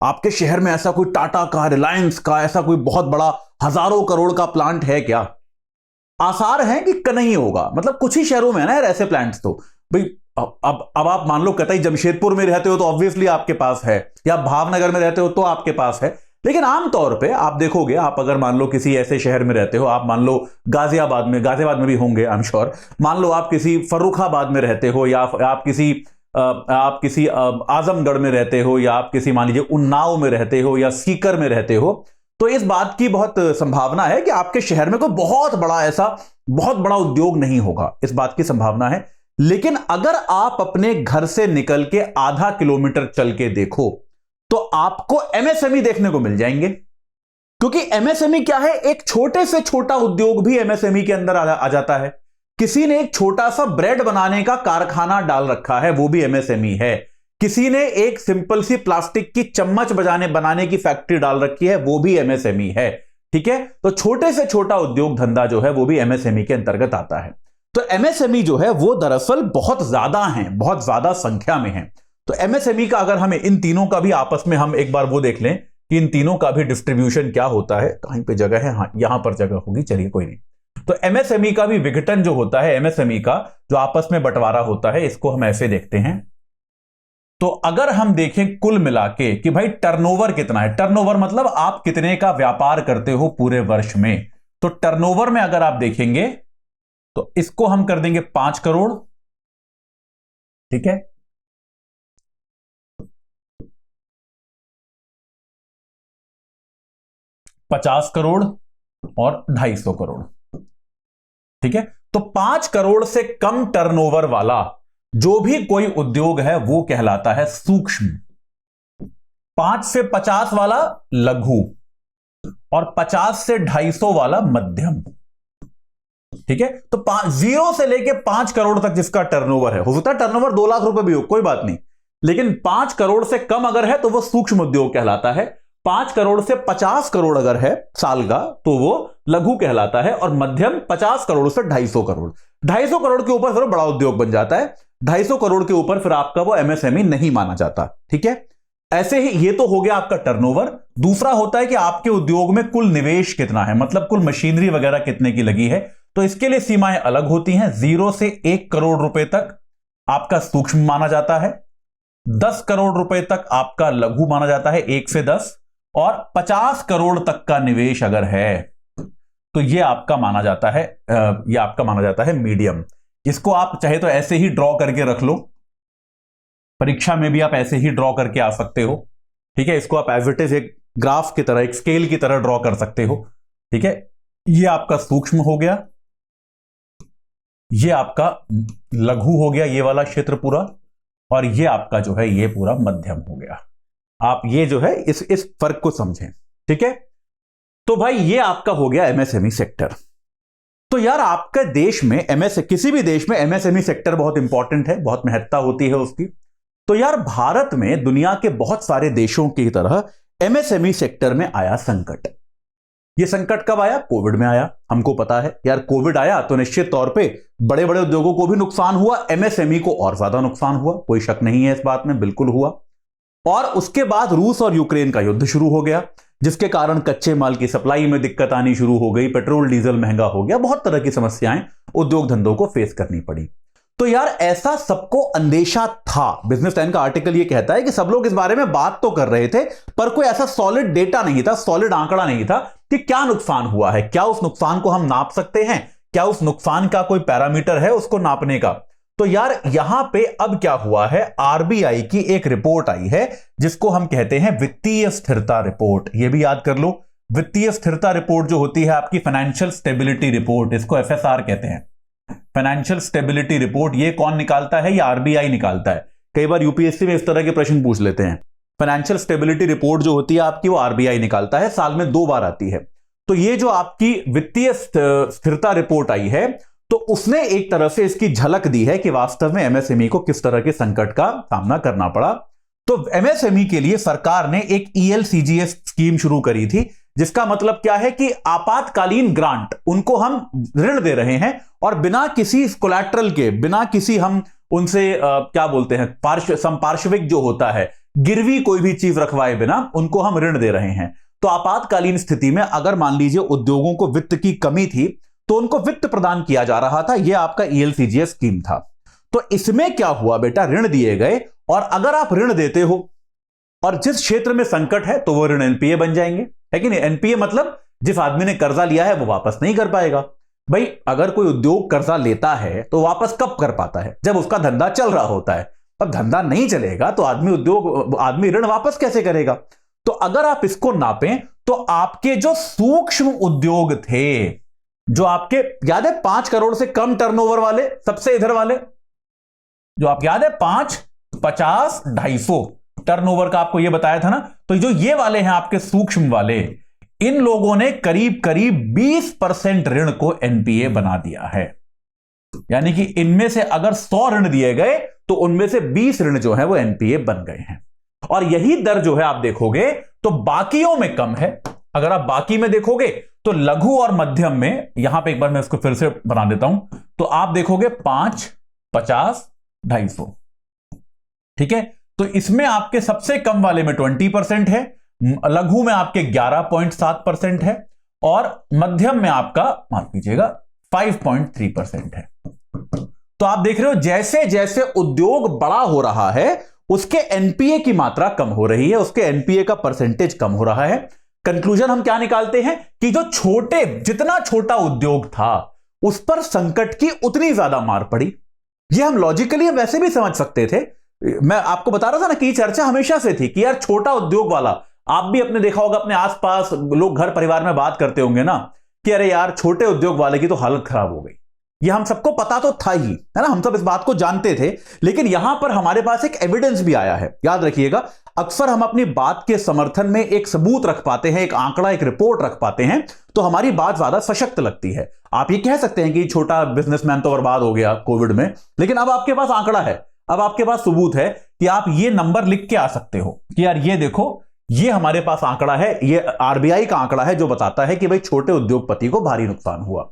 आपके शहर में ऐसा कोई टाटा का, रिलायंस का, ऐसा कोई बहुत बड़ा हजारों करोड़ का प्लांट है क्या? आसार है कि नहीं होगा, मतलब कुछ ही शहरों में है ना यार ऐसे प्लांट्स। तो भाई अब आप मान लो कतई जमशेदपुर में रहते हो तो ऑब्वियसली आपके पास है, या भावनगर में रहते हो तो आपके पास है, लेकिन आमतौर पे आप देखोगे, आप अगर मान लो किसी ऐसे शहर में रहते हो, आप मान लो गाजियाबाद में भी होंगे आई एम श्योर, मान लो आप किसी फर्रुखाबाद में रहते हो, या आप किसी आजमगढ़ में रहते हो, या आप किसी मान लीजिए उन्नाव में रहते हो, या सीकर में रहते हो, तो इस बात की बहुत संभावना है कि आपके शहर में कोई बहुत बड़ा उद्योग नहीं होगा, इस बात की संभावना है। लेकिन अगर आप अपने घर से निकल के आधा किलोमीटर चल के देखो तो आपको एमएसएमई देखने को मिल जाएंगे, क्योंकि एमएसएमई क्या है, एक छोटे से छोटा उद्योग भी एमएसएमई के अंदर आ जाता है। किसी ने एक छोटा सा ब्रेड बनाने का कारखाना डाल रखा है, वो भी एमएसएमई है। किसी ने एक सिंपल सी प्लास्टिक की चम्मच बनाने की फैक्ट्री डाल रखी है, वो भी एमएसएमई है। ठीक है, तो छोटे से छोटा उद्योग धंधा जो है वो भी एमएसएमई के अंतर्गत आता है। तो एमएसएमई जो है वो दरअसल बहुत ज्यादा है, बहुत ज्यादा संख्या में है। तो एमएसएमई का अगर हमें इन तीनों का भी आपस में हम एक बार वो देख लें कि इन तीनों का भी डिस्ट्रीब्यूशन क्या होता है, कहीं पे जगह है, हाँ यहां पर जगह होगी, चलिए कोई नहीं। तो एमएसएमई का भी विघटन जो होता है, एमएसएमई का जो आपस में बंटवारा होता है, इसको हम ऐसे देखते हैं। तो अगर हम देखें कुल मिला के कि भाई टर्नओवर कितना है, टर्नओवर मतलब आप कितने का व्यापार करते हो पूरे वर्ष में, तो टर्नओवर में अगर आप देखेंगे तो इसको हम कर देंगे 5 करोड़। ठीक है, $50 करोड़ और 250 करोड़। ठीक है, तो 5 करोड़ से कम टर्नओवर वाला जो भी कोई उद्योग है वो कहलाता है सूक्ष्म। 5 से 50 वाला लघु और 50 से 250 वाला मध्यम। ठीक है, तो 0 से लेके 5 करोड़ तक जिसका टर्नओवर है, हो सकता है टर्नओवर 2 लाख रुपए भी हो, कोई बात नहीं, लेकिन 5 करोड़ से कम अगर है तो वो सूक्ष्म उद्योग कहलाता है। 5 करोड़ से 50 करोड़ अगर है साल का तो वो लघु कहलाता है, और मध्यम 50 करोड़ से 250 करोड़। 250 करोड़ के ऊपर फिर बड़ा उद्योग बन जाता है, 250 करोड़ के ऊपर फिर आपका वो एमएसएमई नहीं माना जाता। ठीक है, ऐसे ही ये तो हो गया आपका टर्नओवर। दूसरा होता है कि आपके उद्योग में कुल निवेश कितना है, मतलब कुल मशीनरी वगैरह कितने की लगी है, तो इसके लिए सीमाएं अलग होती हैं। 0 से 1 करोड़ रुपए तक आपका सूक्ष्म माना जाता है, 10 करोड़ रुपए तक आपका लघु माना जाता है, 1 से 10, और 50 करोड़ तक का निवेश अगर है तो ये आपका माना जाता है मीडियम। इसको आप चाहे तो ऐसे ही ड्रॉ करके रख लो, परीक्षा में भी आप ऐसे ही ड्रॉ करके आ सकते हो। ठीक है, इसको आप एज इट इज एक ग्राफ की तरह, एक स्केल की तरह ड्रॉ कर सकते हो। ठीक है, ये आपका सूक्ष्म हो गया, ये आपका लघु हो गया, ये वाला क्षेत्र पूरा, और ये आपका जो है ये पूरा मध्यम हो गया। आप ये जो है इस फर्क को समझें। ठीक है, तो भाई ये आपका हो गया एमएसएमई सेक्टर। तो यार आपके देश में किसी भी देश में एमएसएमई सेक्टर बहुत इंपॉर्टेंट है, बहुत महत्ता होती है उसकी। तो यार भारत में दुनिया के बहुत सारे देशों की तरह एमएसएमई सेक्टर में आया संकट। ये संकट कब आया? कोविड में आया। हमको पता है यार, कोविड आया तो निश्चित तौर पे बड़े बड़े उद्योगों को भी नुकसान हुआ, एमएसएमई को और ज्यादा नुकसान हुआ, कोई शक नहीं है इस बात में, बिल्कुल हुआ। और उसके बाद रूस और यूक्रेन का युद्ध शुरू हो गया, जिसके कारण कच्चे माल की सप्लाई में दिक्कत आनी शुरू हो गई, पेट्रोल डीजल महंगा हो गया, बहुत तरह की समस्याएं उद्योग धंधों को फेस करनी पड़ी। तो यार ऐसा सबको अंदेशा था। बिजनेस टाइम का आर्टिकल ये कहता है कि सब लोग इस बारे में बात तो कर रहे थे, पर कोई ऐसा सॉलिड डेटा नहीं था, सॉलिड आंकड़ा नहीं था कि क्या नुकसान हुआ है, क्या उस नुकसान को हम नाप सकते हैं, क्या उस नुकसान का कोई पैरामीटर है उसको नापने का। तो यार यहां पे अब क्या हुआ है, आरबीआई की एक रिपोर्ट आई है जिसको हम कहते हैं वित्तीय स्थिरता रिपोर्ट। ये भी याद कर लो, वित्तीय स्थिरता रिपोर्ट जो होती है आपकी फाइनेंशियल स्टेबिलिटी रिपोर्ट, इसको एफएसआर कहते हैं, फाइनेंशियल स्टेबिलिटी रिपोर्ट। ये कौन निकालता है? ये आरबीआई निकालता है। कई बार यूपीएससी में इस तरह के प्रश्न पूछ लेते हैं। फाइनेंशियल स्टेबिलिटी रिपोर्ट जो होती है आपकी, वो आरबीआई निकालता है, साल में 2 बार आती है। तो ये जो आपकी वित्तीय स्थिरता रिपोर्ट आई है, तो उसने एक तरह से इसकी झलक दी है कि वास्तव में एमएसएमई को किस तरह के संकट का सामना करना पड़ा। तो एमएसएमई के लिए सरकार ने एक ईएलसीजीएस स्कीम शुरू करी थी, जिसका मतलब क्या है कि आपातकालीन ग्रांट, उनको हम ऋण दे रहे हैं और बिना किसी कोलैटरल के, बिना किसी हम उनसे क्या बोलते हैं, संपार्श्विक जो होता है, गिरवी कोई भी चीज रखवाए बिना उनको हम ऋण दे रहे हैं। तो आपातकालीन स्थिति में अगर मान लीजिए उद्योगों को वित्त की कमी थी तो उनको वित्त प्रदान किया जा रहा था। यह आपका ईएलसीजीएस स्कीम था। तो इसमें क्या हुआ बेटा, ऋण दिए गए, और अगर आप ऋण देते हो और जिस क्षेत्र में संकट है तो वो ऋण एनपीए बन जाएंगे, है कि नहीं। एनपीए मतलब जिस आदमी ने कर्जा लिया है वो वापस नहीं कर पाएगा। भाई अगर कोई उद्योग कर्जा लेता है तो वापस कब कर पाता है? जब उसका धंधा चल रहा होता है। अब धंधा नहीं चलेगा तो आदमी ऋण वापस कैसे करेगा? तो अगर आप इसको नापें तो आपके जो सूक्ष्म उद्योग थे, जो आपके याद है 5 करोड़ से कम टर्नओवर वाले, सबसे इधर वाले जो आप याद है 5, 50, 250 टर्नओवर का आपको ये बताया था ना, तो जो ये वाले हैं आपके सूक्ष्म वाले, इन लोगों ने करीब करीब 20% ऋण को एनपीए बना दिया है। यानी कि इनमें से अगर 100 ऋण दिए गए तो उनमें से 20 ऋण जो है वो एनपीए बन गए हैं। और यही दर जो है आप देखोगे तो बाकियों में कम है। अगर आप बाकी में देखोगे तो लघु और मध्यम में, यहां पे एक बार मैं इसको फिर से बना देता हूं, तो आप देखोगे 5, 50, 250, ठीक है। तो इसमें आपके सबसे कम वाले में 20% है, लघु में आपके 11.7% है और मध्यम में आपका माफ कीजिएगा 5.3% है। तो आप देख रहे हो जैसे जैसे उद्योग बड़ा हो रहा है उसके एनपीए की मात्रा कम हो रही है, उसके एनपीए का परसेंटेज कम हो रहा है। कंक्लूजन हम क्या निकालते हैं कि जो जितना छोटा उद्योग था उस पर संकट की उतनी ज्यादा मार पड़ी। ये हम लॉजिकली वैसे भी समझ सकते थे। मैं आपको बता रहा था ना कि चर्चा हमेशा से थी कि यार छोटा उद्योग वाला, आप भी अपने देखा होगा अपने आसपास लोग घर परिवार में बात करते होंगे ना कि अरे यार छोटे उद्योग वाले की तो हालत खराब हो गई। ये हम सबको पता तो था ही, है ना, हम सब इस बात को जानते थे। लेकिन यहां पर हमारे पास एक एविडेंस भी आया है। याद रखिएगा, अक्सर हम अपनी बात के समर्थन में एक सबूत रख पाते हैं, एक आंकड़ा, एक रिपोर्ट रख पाते हैं, तो हमारी बात ज्यादा सशक्त लगती है। आप ये कह सकते हैं कि छोटा बिजनेसमैन तो बर्बाद हो गया कोविड में, लेकिन अब आपके पास आंकड़ा है, अब आपके पास सबूत है कि आप ये नंबर लिख के आ सकते हो कि यार ये देखो, ये हमारे पास आंकड़ा है, ये आरबीआई का आंकड़ा है जो बताता है कि भाई छोटे उद्योगपति को भारी नुकसान हुआ।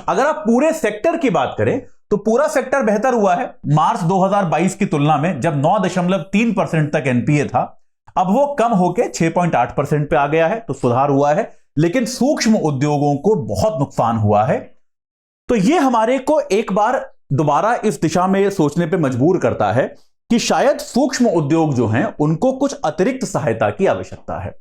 अगर आप पूरे सेक्टर की बात करें तो पूरा सेक्टर बेहतर हुआ है। मार्च 2022 की तुलना में जब 9.3% तक एनपीए था, अब वो कम होकर 6.8% पे आ गया है, तो सुधार हुआ है। लेकिन सूक्ष्म उद्योगों को बहुत नुकसान हुआ है। तो ये हमारे को एक बार दोबारा इस दिशा में सोचने पे मजबूर करता है कि शायद सूक्ष्म उद्योग जो हैं उनको कुछ अतिरिक्त सहायता की आवश्यकता है।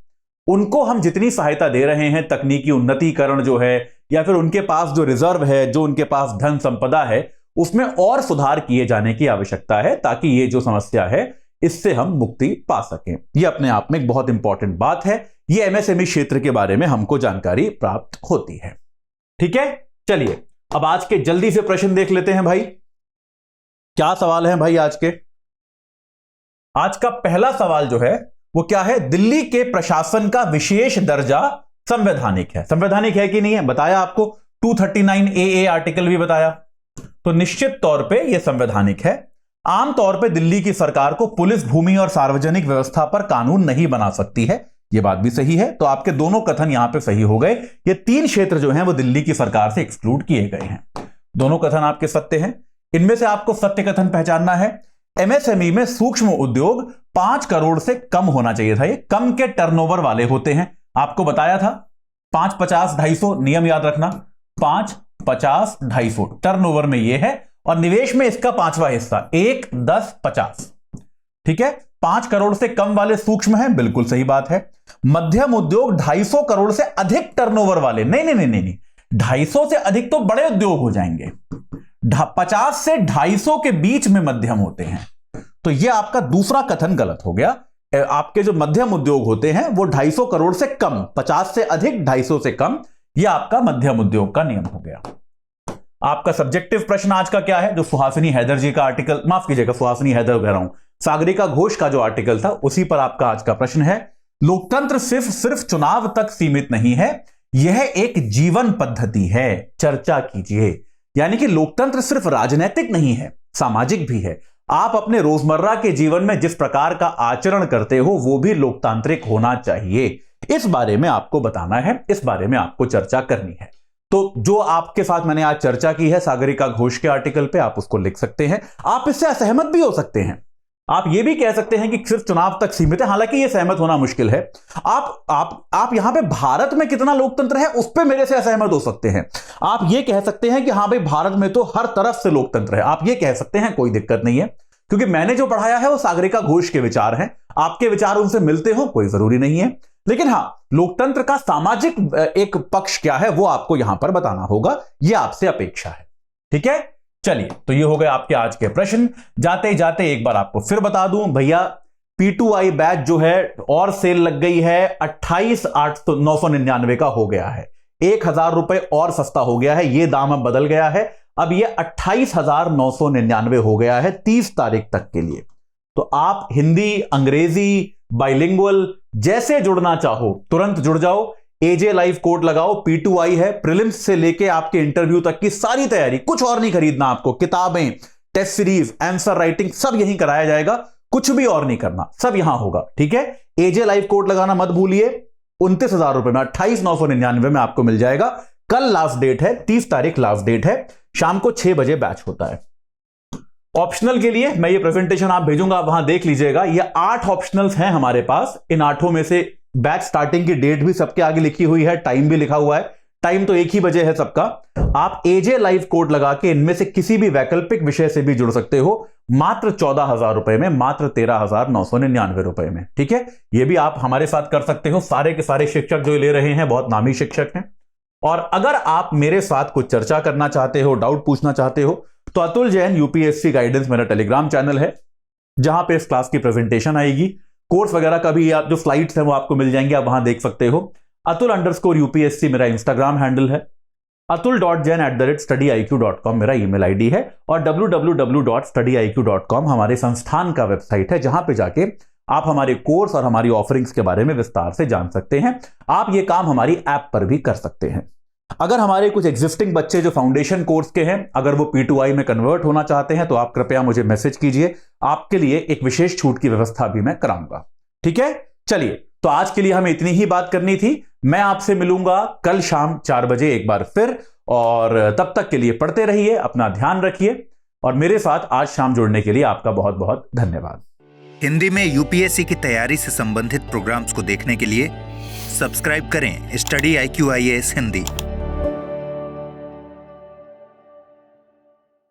उनको हम जितनी सहायता दे रहे हैं, तकनीकी उन्नतीकरण जो है या फिर उनके पास जो रिजर्व है, जो उनके पास धन संपदा है, उसमें और सुधार किए जाने की आवश्यकता है ताकि ये जो समस्या है इससे हम मुक्ति पा सकें। यह अपने आप में एक बहुत इंपॉर्टेंट बात है। ये एमएसएमई क्षेत्र के बारे में हमको जानकारी प्राप्त होती है। ठीक है, चलिए अब आज के जल्दी से प्रश्न देख लेते हैं भाई। क्या सवाल है भाई आज के? आज का पहला सवाल जो है वो क्या है? दिल्ली के प्रशासन का विशेष दर्जा संवैधानिक है। संवैधानिक है कि नहीं है बताया आपको, 239AA आर्टिकल भी बताया। तो निश्चित तौर पे यह संवैधानिक है। आमतौर पे दिल्ली की सरकार को पुलिस, भूमि और सार्वजनिक व्यवस्था पर कानून नहीं बना सकती है, यह बात भी सही है। तो आपके दोनों कथन यहां पे सही हो गए। ये 3 क्षेत्र जो हैं वो दिल्ली की सरकार से एक्सक्लूड किए गए हैं। दोनों कथन आपके सत्य हैं। इनमें से आपको सत्य कथन पहचानना है। एमएसएमई में सूक्ष्म उद्योग 5 करोड़ से कम होना चाहिए था। ये कम के टर्नओवर वाले होते हैं, आपको बताया था। 5, 50, 250 नियम याद रखना। 5, 50, 250 टर्नओवर में ये है और निवेश में इसका 5वां हिस्सा 1, 10, 50। ठीक है, 5 करोड़ से कम वाले सूक्ष्म है, बिल्कुल सही बात है। मध्यम उद्योग 250 करोड़ से अधिक टर्नओवर वाले, नहीं, 250 से अधिक तो बड़े उद्योग हो जाएंगे। 50 से 250 के बीच में मध्यम होते हैं। तो यह आपका दूसरा कथन गलत हो गया। आपके जो मध्यम उद्योग होते हैं वो 250 करोड़ से कम, 50 से अधिक, 250 से कम, यह आपका मध्यम उद्योग का नियम हो गया। आपका सब्जेक्टिव प्रश्न आज का क्या है? जो सुहासिनी हैदर जी का आर्टिकल, माफ कीजिएगा सुहासिनी हैदर कह रहा हूं, सागरिका घोष का जो आर्टिकल था उसी पर आपका आज का प्रश्न है। लोकतंत्र सिर्फ चुनाव तक सीमित नहीं है, यह एक जीवन पद्धति है, चर्चा कीजिए। यानी कि लोकतंत्र सिर्फ राजनीतिक नहीं है, सामाजिक भी है। आप अपने रोजमर्रा के जीवन में जिस प्रकार का आचरण करते हो वो भी लोकतांत्रिक होना चाहिए। इस बारे में आपको बताना है, इस बारे में आपको चर्चा करनी है। तो जो आपके साथ मैंने आज चर्चा की है सागरिका घोष के आर्टिकल पे, आप उसको लिख सकते हैं। आप इससे असहमत भी हो सकते हैं। आप ये भी कह सकते हैं कि सिर्फ चुनाव तक सीमित है, हालांकि ये सहमत होना मुश्किल है। आप यहां पे भारत में कितना लोकतंत्र है उस पे मेरे से असहमत हो सकते हैं। आप ये कह सकते हैं कि हां भाई भारत में तो हर तरफ से लोकतंत्र है, आप ये कह सकते हैं, कोई दिक्कत नहीं है। क्योंकि मैंने जो पढ़ाया है वो सागरिका घोष के विचार हैं। आपके विचार उनसे मिलते हो कोई जरूरी नहीं है, लेकिन हां, लोकतंत्र का सामाजिक एक पक्ष क्या है वो आपको यहां पर बताना होगा, यह आपसे अपेक्षा है। ठीक है, चलिए, तो ये हो गए आपके आज के प्रश्न। जाते जाते एक बार आपको फिर बता दूं भैया, P2I बैच जो है और सेल लग गई है, 28,999 का हो गया है, 1,000 रुपए और सस्ता हो गया है, ये दाम अब बदल गया है, अब ये 28,999 हो गया है 30 तारीख तक के लिए। तो आप हिंदी, अंग्रेजी, बाइलिंगुअल जैसे जुड़ना चाहो तुरंत जुड़ जाओ, एजे लाइव कोड लगाओ, P2I है, प्रीलिम्स से लेके आपके इंटरव्यू तक की सारी तैयारी, कुछ और नहीं खरीदना आपको, किताबें, टेस्ट सीरीज, आंसर राइटिंग सब यहीं कराया जाएगा, कुछ भी और नहीं करना, सब यहां होगा। ठीक है, एजे लाइव कोड लगाना मत भूलिए, 29,000 रुपए में 28,999 में आपको मिल जाएगा। कल लास्ट डेट है, 30 तारीख लास्ट डेट है, शाम को 6 बजे बैच होता है। ऑप्शनल के लिए मैं ये प्रेजेंटेशन आप भेजूंगा, आप वहां देख लीजिएगा, ये 8 ऑप्शनल्स हैं हमारे पास, इन 8 में से बैच स्टार्टिंग की डेट भी सबके आगे लिखी हुई है, टाइम भी लिखा हुआ है, टाइम तो एक ही बजे है सबका। आप एजे लाइव कोड लगा के इनमें से किसी भी वैकल्पिक विषय से भी जुड़ सकते हो, मात्र 14,000 रुपए में, मात्र 13,999 रुपए में। ठीक है, ये भी आप हमारे साथ कर सकते हो, सारे के सारे शिक्षक जो ले रहे हैं बहुत नामी शिक्षक हैं। और अगर आप मेरे साथ कुछ चर्चा करना चाहते हो, डाउट पूछना चाहते हो, तो अतुल जैन यूपीएससी गाइडेंस मेरा टेलीग्राम चैनल है, जहां पे इस क्लास की प्रेजेंटेशन आएगी, कोर्स वगैरह का भी जो स्लाइड्स हैं वो आपको मिल जाएंगे, आप वहां देख सकते हो। atul_UPSC मेरा इंस्टाग्राम हैंडल है, atul.jain@studiiq.com मेरा ईमेल आईडी है, और www.studiiq.com हमारे संस्थान का वेबसाइट है, जहां पे जाके आप हमारे कोर्स और हमारी ऑफरिंग्स के बारे में विस्तार से जान सकते हैं। आप ये काम हमारी ऐप पर भी कर सकते हैं। अगर हमारे कुछ एग्जिस्टिंग बच्चे जो फाउंडेशन कोर्स के हैं, अगर वो P2I में कन्वर्ट होना चाहते हैं, तो आप कृपया मुझे मैसेज कीजिए, आपके लिए एक विशेष छूट की व्यवस्था भी मैं कराऊंगा। ठीक है, चलिए, तो आज के लिए हमें इतनी ही बात करनी थी। मैं आपसे मिलूंगा कल शाम 4 बजे एक बार फिर, और तब तक के लिए पढ़ते रहिए, अपना ध्यान रखिए, और मेरे साथ आज शाम जुड़ने के लिए आपका बहुत बहुत धन्यवाद। हिंदी में यूपीएससी की तैयारी से संबंधित प्रोग्राम्स को देखने के लिए सब्सक्राइब करें स्टडी IQ IAS हिंदी।